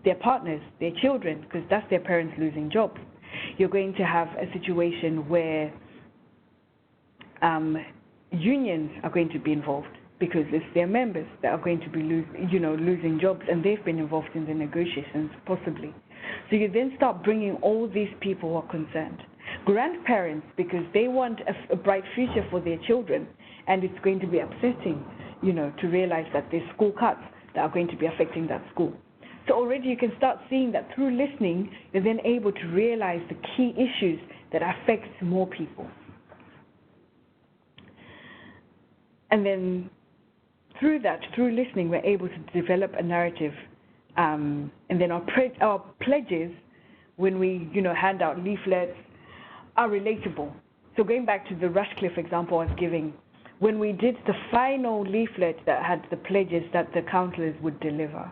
their partners, their children, because that's their parents losing jobs. You're going to have a situation where unions are going to be involved, because it's their members that are going to be losing jobs, and they've been involved in the negotiations, possibly. So you then start bringing all these people who are concerned. Grandparents, because they want a bright future for their children, and it's going to be upsetting, to realize that there's school cuts that are going to be affecting that school. So already you can start seeing that through listening, you're then able to realize the key issues that affect more people. And then through listening, we're able to develop a narrative. And then our pledges, when we, hand out leaflets, are relatable. So going back to the Rushcliffe example I was giving, when we did the final leaflet that had the pledges that the councillors would deliver,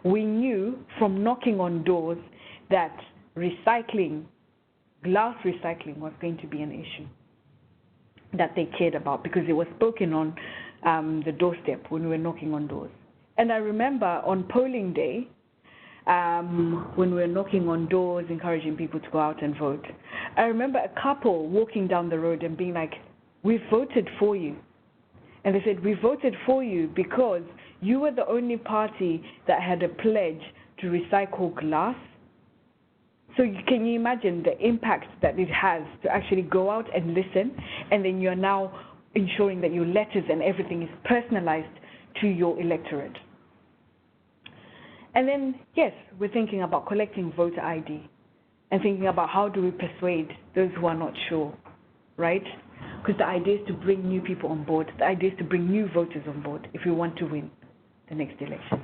we knew from knocking on doors that glass recycling was going to be an issue that they cared about, because it was spoken on the doorstep when we were knocking on doors. And I remember on polling day, when we were knocking on doors, encouraging people to go out and vote, I remember a couple walking down the road and being like, "We voted for you." And they said, "We voted for you because you were the only party that had a pledge to recycle glass." So can you imagine the impact that it has to actually go out and listen, and then you're now ensuring that your letters and everything is personalized to your electorate. And then, yes, we're thinking about collecting voter ID and thinking about how do we persuade those who are not sure, right? Because the idea is to bring new people on board. The idea is to bring new voters on board if we want to win the next election.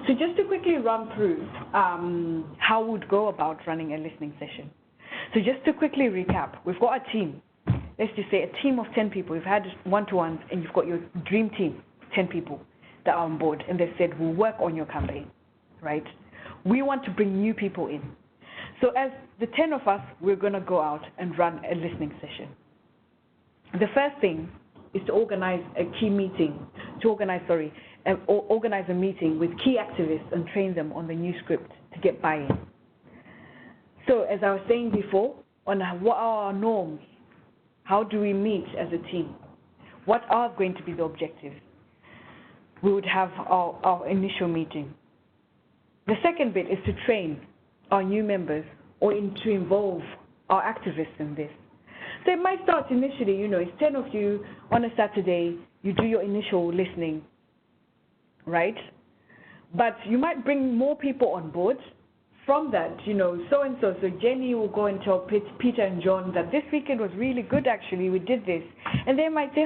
So just to quickly run through how we'd go about running a listening session. So just to quickly recap, we've got a team. Let's just say a team of 10 people. You've had one-to-ones and you've got your dream team, 10 people that are on board, and they said, we'll work on your campaign, right? We want to bring new people in. So as the 10 of us, we're going to go out and run a listening session. The first thing is to organize a organize a meeting with key activists and train them on the new script to get buy-in. So as I was saying before, on what are our norms? How do we meet as a team? What are going to be the objectives? We would have our initial meeting. The second bit is to train our new members or to involve our activists in this. So it might start initially, it's 10 of you on a Saturday, you do your initial listening, right? But you might bring more people on board. From that, so-and-so, so Jenny will go and tell Peter and John that this weekend was really good, actually, we did this. And they might say,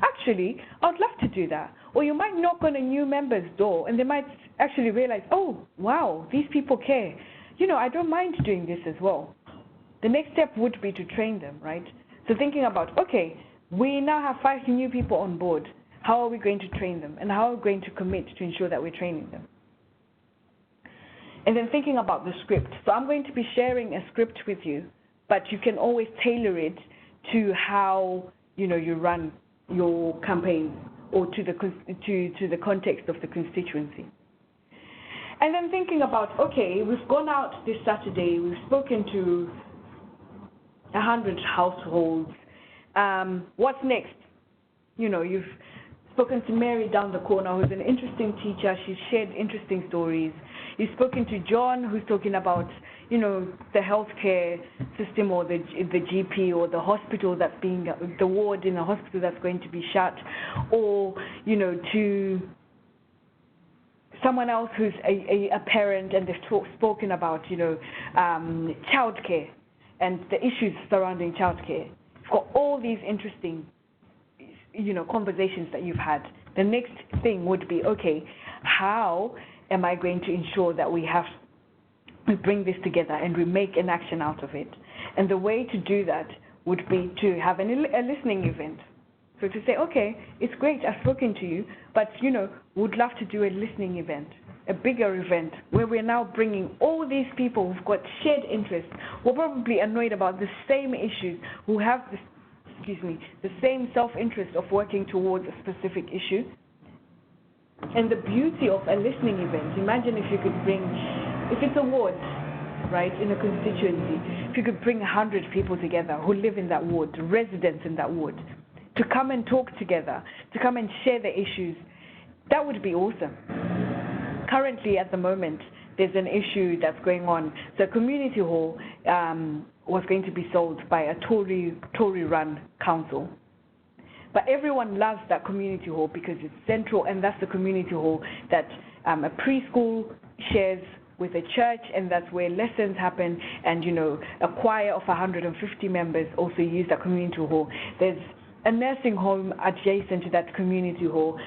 actually, I'd love to do that. Or you might knock on a new member's door, and they might actually realize, oh, wow, these people care. I don't mind doing this as well. The next step would be to train them, right? So thinking about, okay, we now have 5 new people on board. How are we going to train them? And how are we going to commit to ensure that we're training them? And then thinking about the script. So I'm going to be sharing a script with you, but you can always tailor it to how you run your campaign or to the context of the constituency. And then thinking about, okay, we've gone out this Saturday, we've spoken to 100 households. What's next? You've spoken to Mary down the corner, who's an interesting teacher. She's shared interesting stories. You've spoken to John, who's talking about, the healthcare system or the GP or the hospital that's the ward in a hospital that's going to be shut, or, to someone else who's a parent and they've spoken about, childcare and the issues surrounding childcare. You've got all these interesting conversations that you've had. The next thing would be, okay, how am I going to ensure that we bring this together and we make an action out of it? And the way to do that would be to have a listening event. So to say, okay, it's great, I've spoken to you, but, would love to do a listening event. a bigger event where we're now bringing all these people who've got shared interests, who are probably annoyed about the same issues, who have the same self-interest of working towards a specific issue. And the beauty of a listening event, imagine if you could bring, if it's a ward, right, in a constituency, if you could bring 100 people together who live in that ward, residents in that ward, to come and talk together, to come and share the issues, that would be awesome. Currently, at the moment, there's an issue that's going on. So community hall was going to be sold by a Tory-run council. But everyone loves that community hall because it's central, and that's the community hall that a preschool shares with a church, and that's where lessons happen. And, you know, a choir of 150 members also use that community hall. There's a nursing home adjacent to that community hall.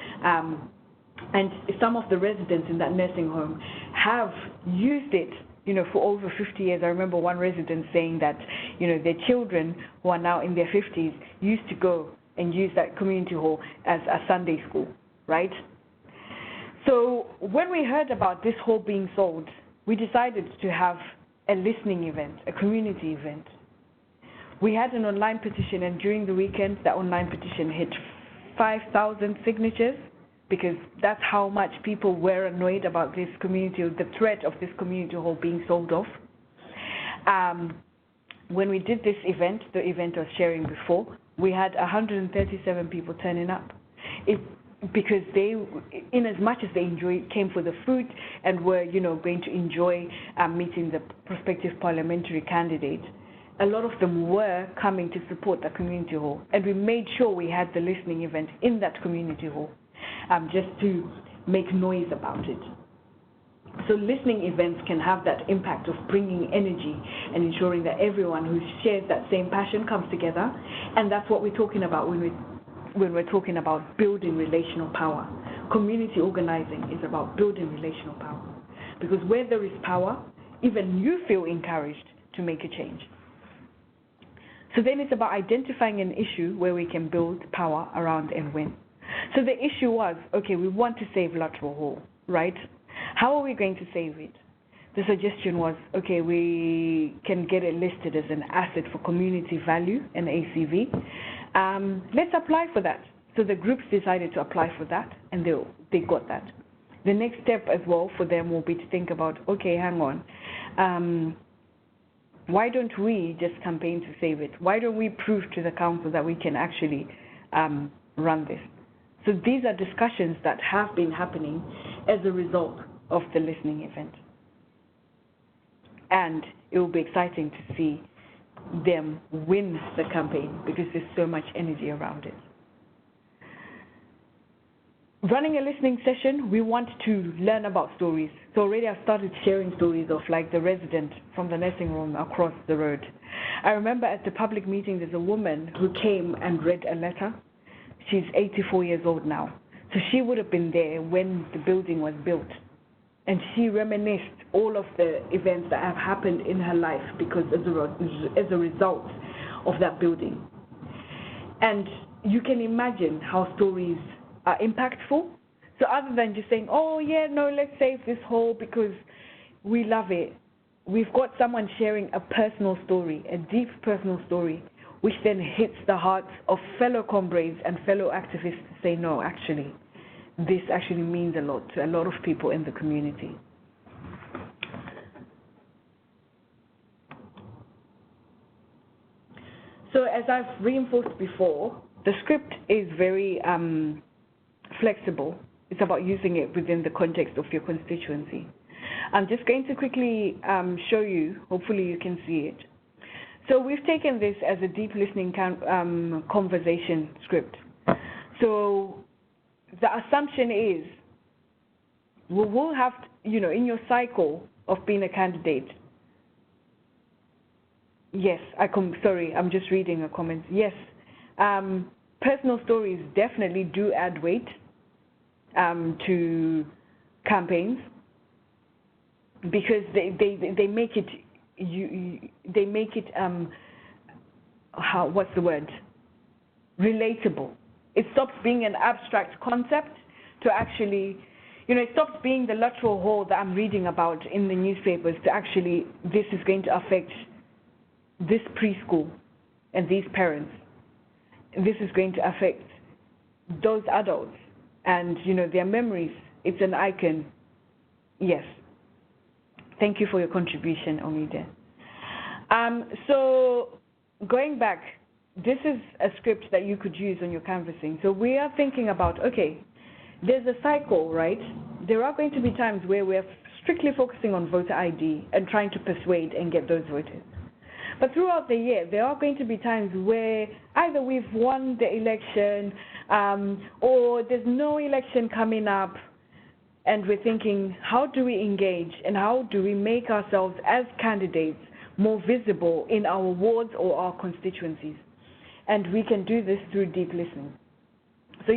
And some of the residents in that nursing home have used it, you know, for over 50 years. I remember one resident saying that, you know, their children who are now in their 50s used to go and use that community hall as a Sunday school, right? So when we heard about this hall being sold, we decided to have a listening event, a community event. We had an online petition, and during the weekend, that online petition hit 5,000 signatures, because that's how much people were annoyed about this community, the threat of this community hall being sold off. When we did this event, the event I was sharing before, we had 137 people turning up. Because they, in as much as they came for the food and were, you know, going to enjoy meeting the prospective parliamentary candidate, a lot of them were coming to support the community hall. And we made sure we had the listening event in that community hall, just to make noise about it. So listening events can have that impact of bringing energy and ensuring that everyone who shares that same passion comes together. And that's what we're talking about when we're talking about building relational power. Community organizing is about building relational power. Because where there is power, even you feel encouraged to make a change. So then it's about identifying an issue where we can build power around and win. So the issue was, okay, we want to save Luttrell Hall, right? How are we going to save it? The suggestion was, okay, we can get it listed as an asset for community value, an ACV. Let's apply for that. So the groups decided to apply for that, and they got that. The next step as well for them will be to think about, okay, hang on, why don't we just campaign to save it? Why don't we prove to the council that we can actually run this? So these are discussions that have been happening as a result of the listening event. And it will be exciting to see them win the campaign because there's so much energy around it. Running a listening session, we want to learn about stories. So already I've started sharing stories of like the resident from the nursing home across the road. I remember at the public meeting, there's a woman who came and read a letter. She's 84 years old now. So she would have been there when the building was built. And she reminisced all of the events that have happened in her life because as a result of that building. And you can imagine how stories are impactful. So other than just saying, oh yeah, no, let's save this hall because we love it, we've got someone sharing a personal story, a deep personal story, which then hits the hearts of fellow comrades and fellow activists to say, no, actually, this actually means a lot to a lot of people in the community. So as I've reinforced before, the script is very flexible. It's about using it within the context of your constituency. I'm just going to quickly show you, hopefully you can see it. So we've taken this as a deep listening conversation script. So the assumption is, we will have, you know, in your cycle of being a candidate, yes, sorry, I'm just reading a comment. Yes, personal stories definitely do add weight to campaigns because they make it what's the word? Relatable. It stops being an abstract concept to actually, it stops being the lateral hole that I'm reading about in the newspapers to actually, this is going to affect this preschool and these parents. This is going to affect those adults and, their memories. It's an icon. Yes. Thank you for your contribution, Omide. So going back, this is a script that you could use on your canvassing. So we are thinking about, okay, there's a cycle, right? There are going to be times where we're strictly focusing on voter ID and trying to persuade and get those voters. But throughout the year, there are going to be times where either we've won the election or there's no election coming up, and we're thinking, how do we engage and how do we make ourselves as candidates more visible in our wards or our constituencies? And we can do this through deep listening. So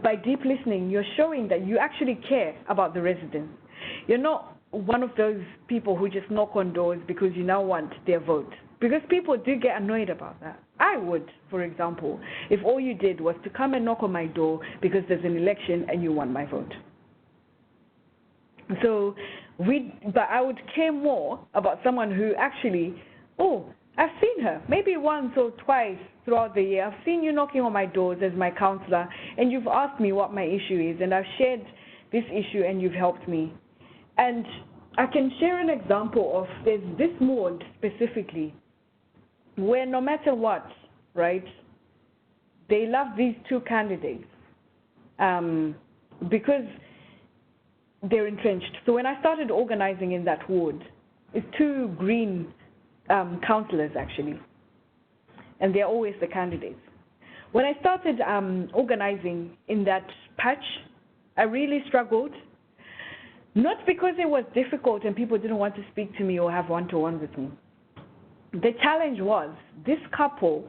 by deep listening, you're showing that you actually care about the residents. You're not one of those people who just knock on doors because you now want their vote. Because people do get annoyed about that. I would, for example, if all you did was to come and knock on my door because there's an election and you want my vote. So but I would care more about someone who actually, I've seen her maybe once or twice throughout the year. I've seen you knocking on my doors as my counselor, and you've asked me what my issue is, and I've shared this issue, and you've helped me. And I can share an example of there's this ward specifically where no matter what, right, they love these two candidates because they're entrenched. So when I started organizing in that ward, it's two green councillors actually, and they're always the candidates. When I started organizing in that patch, I really struggled, not because it was difficult and people didn't want to speak to me or have one-to-one with me. The challenge was this couple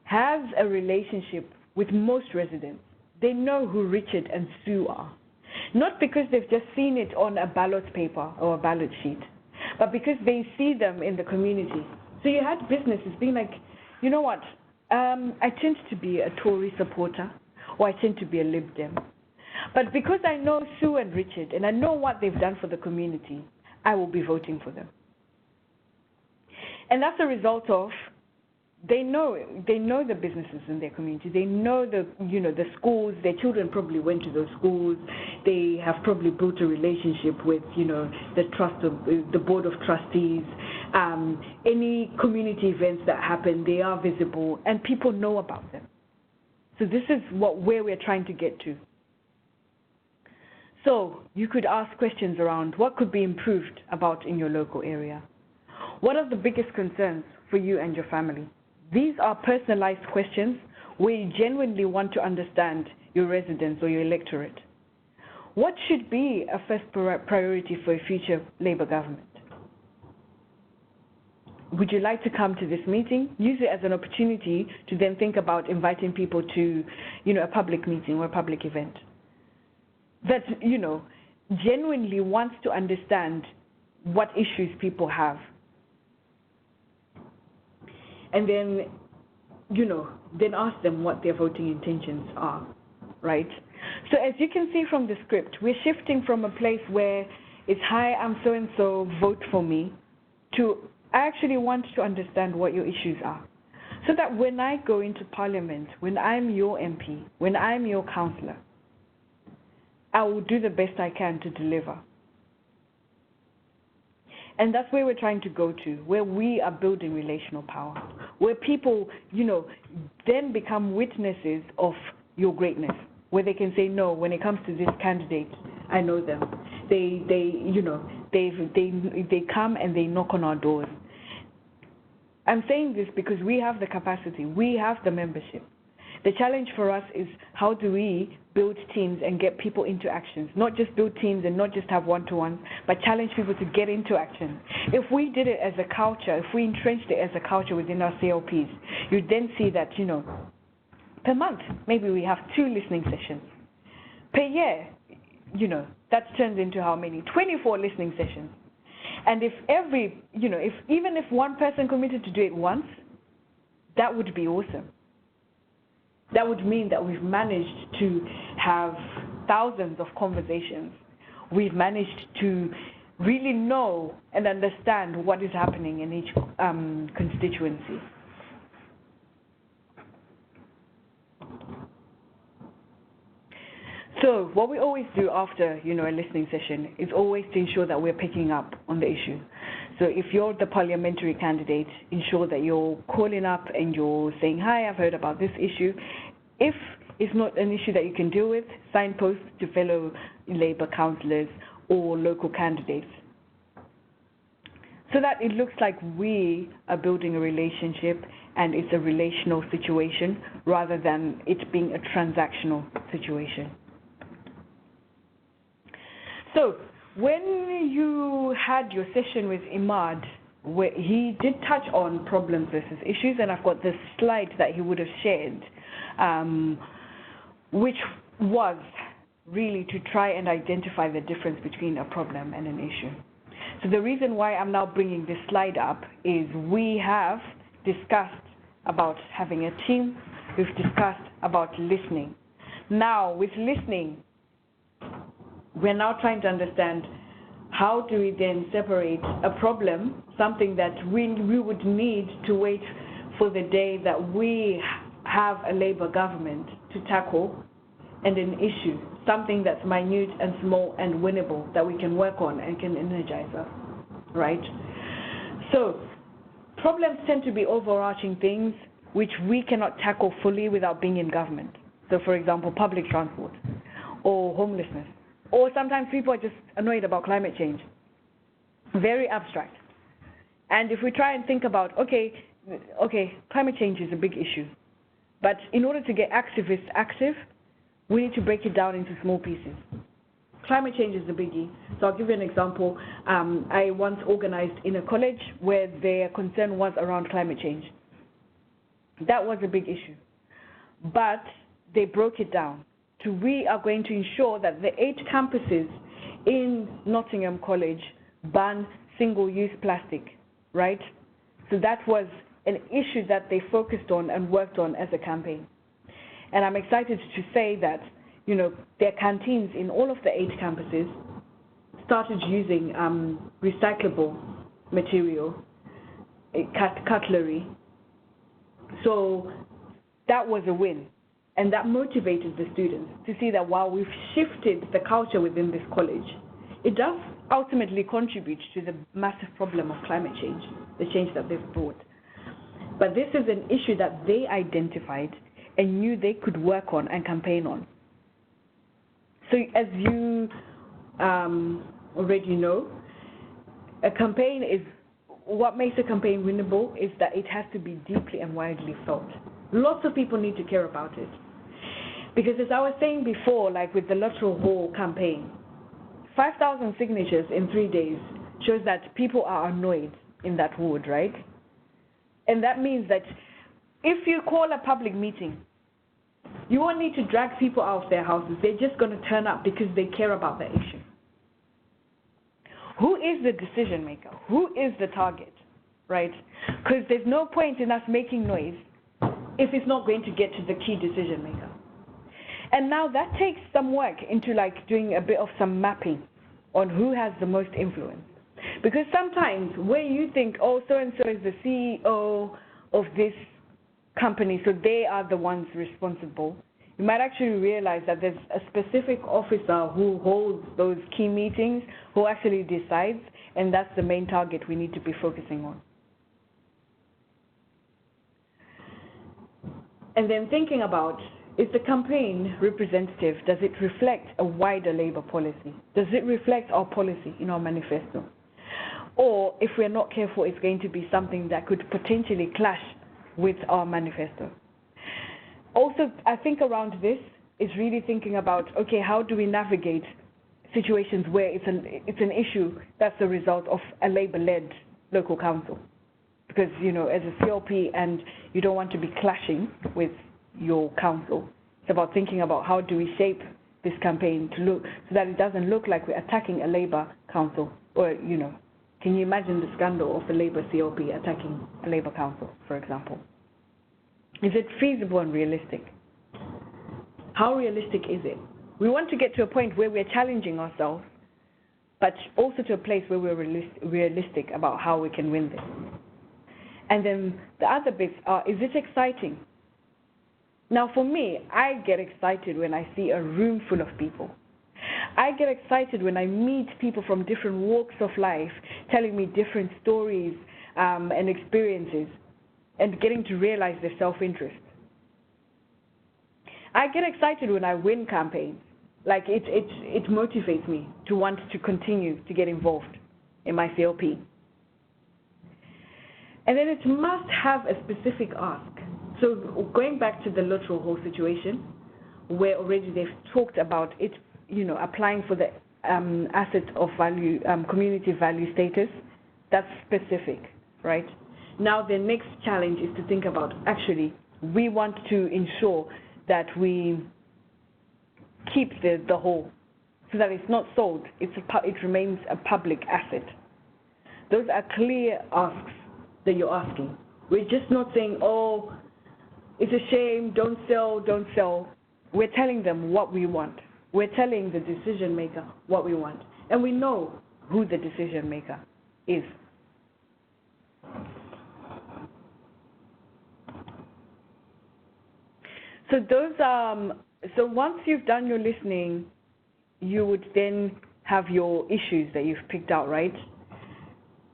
has a relationship with most residents. They know who Richard and Sue are, not because they've just seen it on a ballot paper or a ballot sheet, but because they see them in the community. So you had businesses being like, you know what, I tend to be a Tory supporter, or I tend to be a Lib Dem. But because I know Sue and Richard, and I know what they've done for the community, I will be voting for them. And that's a result of they know the businesses in their community. They know the schools. Their children probably went to those schools. They have probably built a relationship with the trust of the board of trustees. Any community events that happen, they are visible and people know about them. So this is where we're trying to get to. So you could ask questions around what could be improved about in your local area. What are the biggest concerns for you and your family? These are personalized questions where you genuinely want to understand your residents or your electorate. What should be a first priority for a future Labour government? Would you like to come to this meeting? Use it as an opportunity to then think about inviting people to, a public meeting or a public event that, genuinely wants to understand what issues people have. And then, then ask them what their voting intentions are, right? So as you can see from the script, we're shifting from a place where it's, hi, I'm so-and-so, vote for me, to I actually want to understand what your issues are. So that when I go into Parliament, when I'm your MP, when I'm your councillor, I will do the best I can to deliver. And that's where we're trying to go to, where we are building relational power, where people, then become witnesses of your greatness, where they can say, no, when it comes to this candidate, I know them. They come and they knock on our doors. I'm saying this because we have the capacity, we have the membership. The challenge for us is how do we build teams and get people into actions, not just build teams and not just have one-to-ones, but challenge people to get into action. If we did it as a culture, if we entrenched it as a culture within our CLPs, you'd then see that, per month, maybe we have 2 listening sessions. Per year, that turns into how many? 24 listening sessions. And if even if one person committed to do it once, that would be awesome. That would mean that we've managed to have thousands of conversations, we've managed to really know and understand what is happening in each constituency. So what we always do after, a listening session is always to ensure that we're picking up on the issue. So if you're the parliamentary candidate, ensure that you're calling up and you're saying, hi, I've heard about this issue. If it's not an issue that you can deal with, signpost to fellow Labour councillors or local candidates, so that it looks like we are building a relationship and it's a relational situation rather than it being a transactional situation. So when you had your session with Imad, where he did touch on problems versus issues, and I've got this slide that he would have shared, which was really to try and identify the difference between a problem and an issue. So the reason why I'm now bringing this slide up is we have discussed about having a team, we've discussed about listening. Now with listening, we're now trying to understand how do we then separate a problem, something that we would need to wait for the day that we have a Labour government to tackle, and an issue, something that's minute and small and winnable that we can work on and can energize us, right? So problems tend to be overarching things which we cannot tackle fully without being in government. So for example, public transport or homelessness. Or sometimes people are just annoyed about climate change. Very abstract. And if we try and think about, okay, climate change is a big issue. But in order to get activists active, we need to break it down into small pieces. Climate change is a biggie. So I'll give you an example. I once organized in a college where their concern was around climate change. That was a big issue. But they broke it down. We are going to ensure that the 8 campuses in Nottingham College ban single-use plastic, right? So that was an issue that they focused on and worked on as a campaign. And I'm excited to say that, their canteens in all of the 8 campuses started using recyclable material, cutlery. So that was a win. And that motivated the students to see that while we've shifted the culture within this college, it does ultimately contribute to the massive problem of climate change, the change that they've brought. But this is an issue that they identified and knew they could work on and campaign on. So as you already know, a campaign is, what makes a campaign winnable is that it has to be deeply and widely felt. Lots of people need to care about it. Because as I was saying before, like with the Lateral Hall campaign, 5,000 signatures in 3 days shows that people are annoyed in that ward, right? And that means that if you call a public meeting, you won't need to drag people out of their houses. They're just going to turn up because they care about the issue. Who is the decision maker? Who is the target, right? Because there's no point in us making noise if it's not going to get to the key decision maker. And now that takes some work into like doing a bit of some mapping on who has the most influence. Because sometimes where you think, oh, so-and-so is the CEO of this company, so they are the ones responsible, you might actually realize that there's a specific officer who holds those key meetings, who actually decides, and that's the main target we need to be focusing on. And then thinking about, is the campaign representative? Does it reflect a wider Labour policy? Does it reflect our policy in our manifesto? Or if we're not careful, it's going to be something that could potentially clash with our manifesto. Also, I think around this is really thinking about, okay, how do we navigate situations where it's an issue that's the result of a Labour-led local council? Because, as a CLP, and you don't want to be clashing with your council. It's about thinking about how do we shape this campaign to look so that it doesn't look like we're attacking a Labour council, or can you imagine the scandal of the Labour CLP attacking a Labour council, for example? Is it feasible and realistic? How realistic is it? We want to get to a point where we're challenging ourselves, but also to a place where we're realistic about how we can win this. And then the other bits are, is it exciting? Now for me, I get excited when I see a room full of people. I get excited when I meet people from different walks of life, telling me different stories and experiences, and getting to realize their self-interest. I get excited when I win campaigns. Like it motivates me to want to continue to get involved in my CLP. And then it must have a specific ask. So going back to the lateral hall situation, where already they've talked about it, applying for the asset of value, community value status, that's specific, right? Now the next challenge is to think about, actually, we want to ensure that we keep the hall so that it's not sold, it remains a public asset. Those are clear asks that you're asking. We're just not saying, oh, it's a shame, don't sell. We're telling them what we want. We're telling the decision maker what we want. And we know who the decision maker is. So so once you've done your listening, you would then have your issues that you've picked out, right?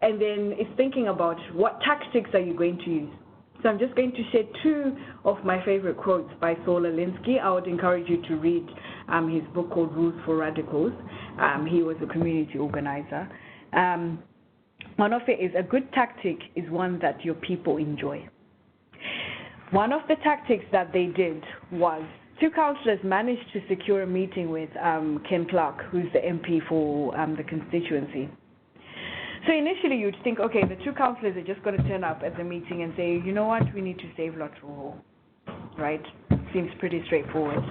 And then it's thinking about what tactics are you going to use. So I'm just going to share two of my favorite quotes by Saul Alinsky. I would encourage you to read his book called Rules for Radicals. He was a community organizer. One of it is, a good tactic is one that your people enjoy. One of the tactics that they did was, two councillors managed to secure a meeting with Ken Clark, who's the MP for the constituency. So initially you'd think, okay, the two councillors are just going to turn up at the meeting and say, you know what, we need to save lateral hall, right? Seems pretty straightforward.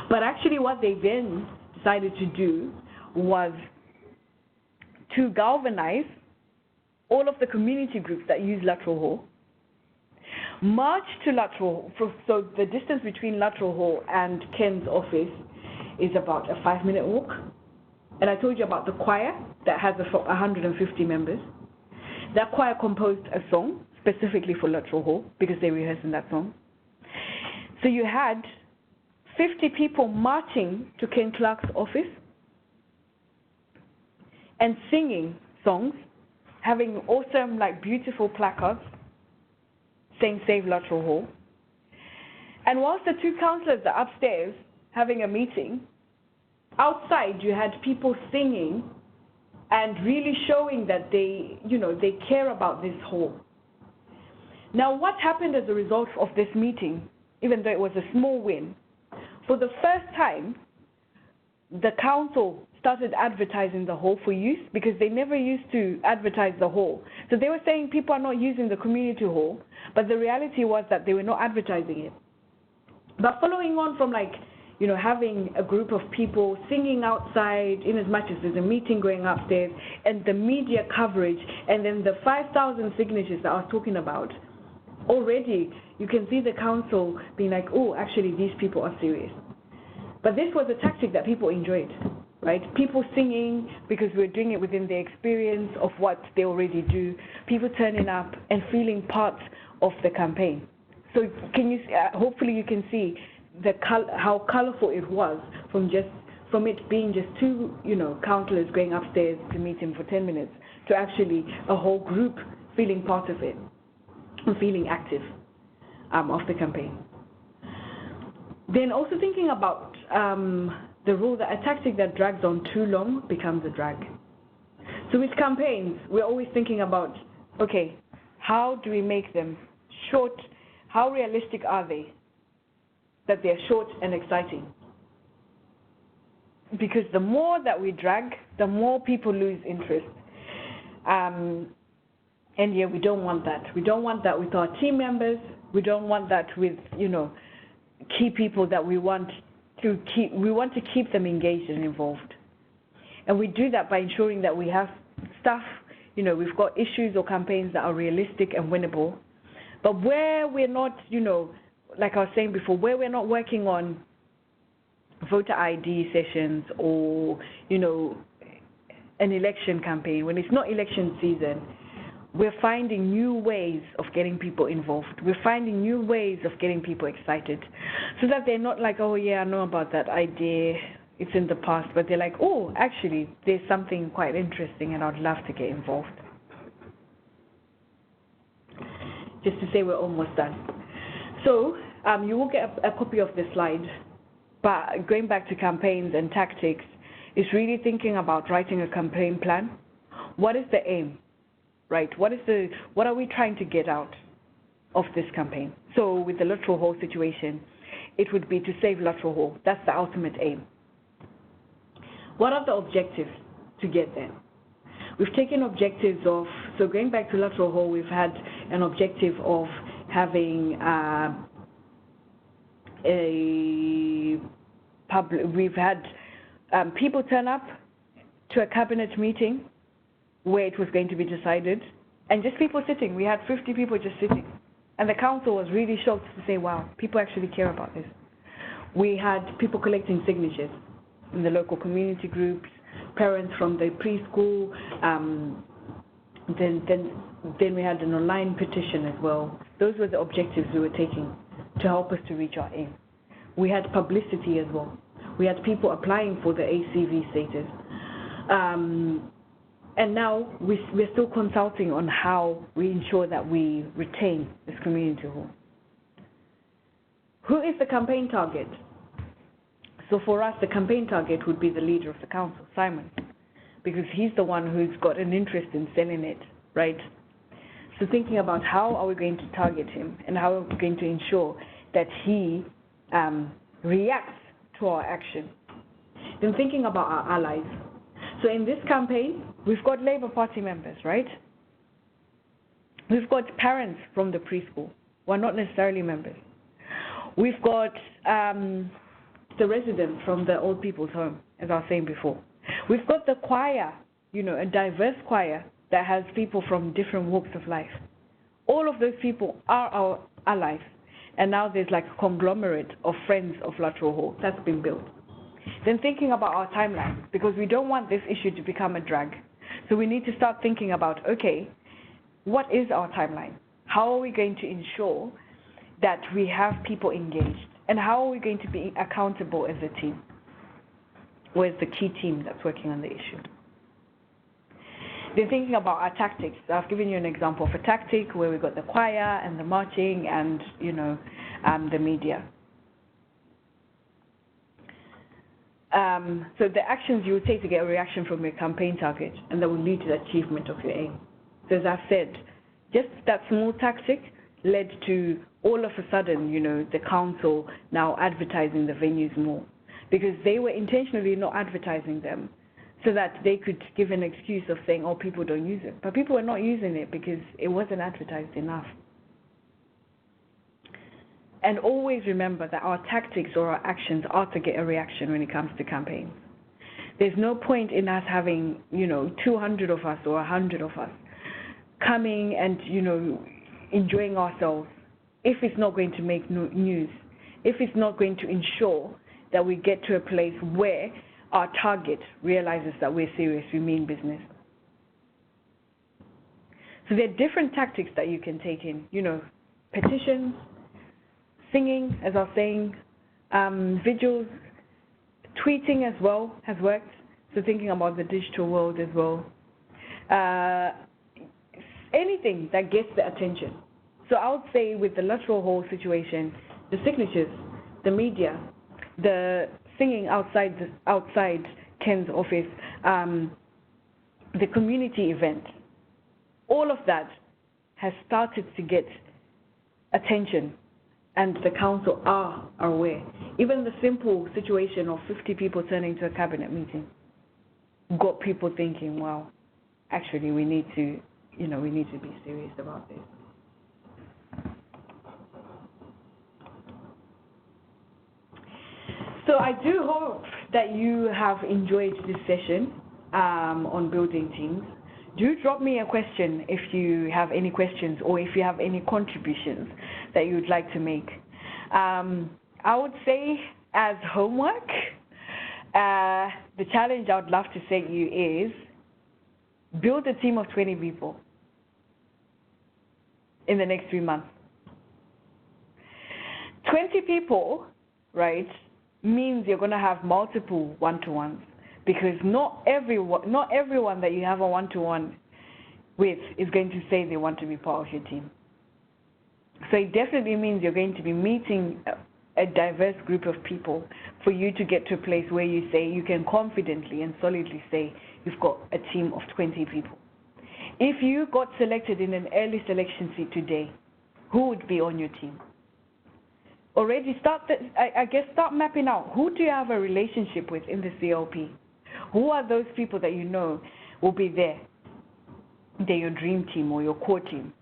But actually what they then decided to do was to galvanize all of the community groups that use lateral hall, march to lateral hall. So the distance between lateral hall and Ken's office is about a 5-minute walk. And I told you about the choir that has 150 members. That choir composed a song specifically for lateral hall because they rehearsed in that song. So you had 50 people marching to Ken Clark's office and singing songs, having awesome, beautiful placards saying Save Lateral Hall. And whilst the two councillors are upstairs having a meeting, outside you had people singing and really showing that they care about this hall. Now what happened as a result of this meeting, even though it was a small win, for the first time, the council started advertising the hall for use, because they never used to advertise the hall. So they were saying people are not using the community hall, but the reality was that they were not advertising it. But following on from having a group of people singing outside, in as much as there's a meeting going upstairs, and the media coverage, and then the 5,000 signatures that I was talking about, already you can see the council being like, oh, actually these people are serious. But this was a tactic that people enjoyed, right? People singing because we're doing it within their experience of what they already do, people turning up and feeling part of the campaign. So hopefully you can see how colorful it was from it being just two councillors going upstairs to meet him for 10 minutes to actually a whole group feeling part of it and feeling active of the campaign. Then also thinking about the rule that a tactic that drags on too long becomes a drag. So with campaigns, we're always thinking about, okay, how do we make them short? How realistic are they? That they're short and exciting. Because the more that we drag, the more people lose interest. And yeah, we don't want that. We don't want that with our team members. We don't want that with, key people that we want to keep them engaged and involved. And we do that by ensuring that we have stuff, we've got issues or campaigns that are realistic and winnable. But where we're not, like I was saying before, where we're not working on voter ID sessions or, an election campaign, when it's not election season, we're finding new ways of getting people involved. We're finding new ways of getting people excited so that they're not like, oh, yeah, I know about that idea. It's in the past. But they're like, oh, actually, there's something quite interesting and I'd love to get involved. Just to say we're almost done. So you will get a copy of the slide. But going back to campaigns and tactics, is really thinking about writing a campaign plan. What is the aim? Right? What are we trying to get out of this campaign? So with the Luttrell Hall situation, it would be to save Luttrell Hall. That's the ultimate aim. What are the objectives to get there? We've taken objectives of, so going back to Luttrell Hall, we've had an objective of having we've had people turn up to a cabinet meeting where it was going to be decided, and just people sitting. We had 50 people just sitting. And the council was really shocked to say, wow, people actually care about this. We had people collecting signatures in the local community groups, parents from the preschool, then we had an online petition as well. Those were the objectives we were taking to help us to reach our aim. We had publicity as well. We had people applying for the ACV status. And now we're still consulting on how we ensure that we retain this community hall. Who is the campaign target? So for us, the campaign target would be the leader of the council, Simon, because he's the one who's got an interest in selling it, right? So thinking about how are we going to target him and how are we going to ensure that he reacts to our action. Then thinking about our allies. So in this campaign, we've got Labour Party members, right? We've got parents from the preschool who are not necessarily members. We've got the residents from the old people's home, as I was saying before. We've got the choir, a diverse choir that has people from different walks of life. All of those people are our allies. And now there's like a conglomerate of friends of Luttrell Hall that's been built. Then thinking about our timeline, because we don't want this issue to become a drag. So we need to start thinking about, okay, what is our timeline? How are we going to ensure that we have people engaged? And how are we going to be accountable as a team? Where's the key team that's working on the issue? Then thinking about our tactics. So I've given you an example of a tactic where we got the choir and the marching and, the media. So the actions you would take to get a reaction from your campaign target, and that will lead to the achievement of your aim. So as I've said, just that small tactic led to all of a sudden, the council now advertising the venues more, because they were intentionally not advertising them so that they could give an excuse of saying, oh, people don't use it. But people were not using it because it wasn't advertised enough. And always remember that our tactics or our actions are to get a reaction when it comes to campaigns. There's no point in us having, 200 of us or 100 of us coming and, enjoying ourselves if it's not going to make news, if it's not going to ensure that we get to a place where our target realizes that we're serious, we mean business. So there are different tactics that you can take in, petitions, singing, as I was saying, vigils, tweeting as well has worked. So thinking about the digital world as well. Anything that gets the attention. So I would say with the Luttrell Hall situation, the signatures, the media, the singing outside Ken's office, the community event, all of that has started to get attention, and the council are aware. Even the simple situation of 50 people turning to a cabinet meeting got people thinking, well, actually we need to be serious about this. So I do hope that you have enjoyed this session on building teams. Do drop me a question if you have any questions or if you have any contributions that you would like to make. I would say as homework, the challenge I would love to say to you is build a team of 20 people in the next 3 months. 20 people, right, means you're going to have multiple one-to-ones, because not everyone that you have a one-to-one with is going to say they want to be part of your team. So it definitely means you're going to be meeting a diverse group of people for you to get to a place where you say you can confidently and solidly say you've got a team of 20 people. If you got selected in an early selection seat today, who would be on your team? Already start mapping out, who do you have a relationship with in the CLP? Who are those people that you know will be there? They're your dream team or your core team.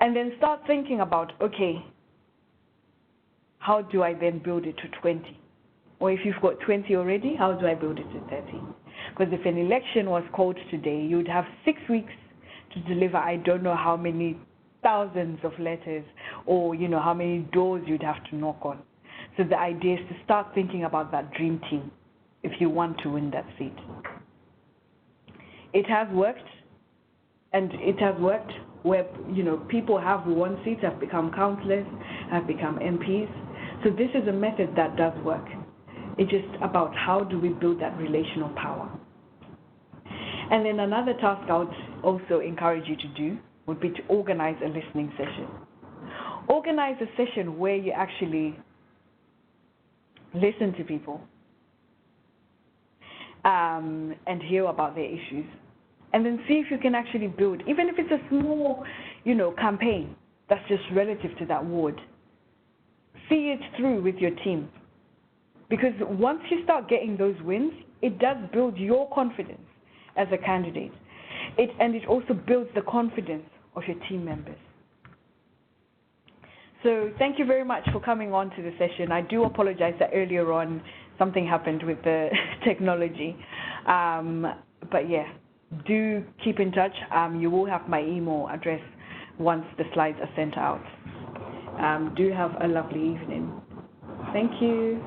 And then start thinking about, okay, how do I then build it to 20? Or if you've got 20 already, how do I build it to 30? Because if an election was called today, you'd have 6 weeks to deliver I don't know how many thousands of letters, or how many doors you'd have to knock on. So the idea is to start thinking about that dream team if you want to win that seat. It has worked, and it has worked where people have won seats, have become councillors, have become MPs. So this is a method that does work. It's just about how do we build that relational power. And then another task I would also encourage you to do would be to organize a listening session. Organize a session where you actually listen to people and hear about their issues. And then see if you can actually build, even if it's a small, campaign that's just relative to that ward. See it through with your team. Because once you start getting those wins, it does build your confidence as a candidate. And it also builds the confidence of your team members. So thank you very much for coming on to the session. I do apologize that earlier on something happened with the technology. But yeah, do keep in touch. You will have my email address once the slides are sent out. Do have a lovely evening. Thank you.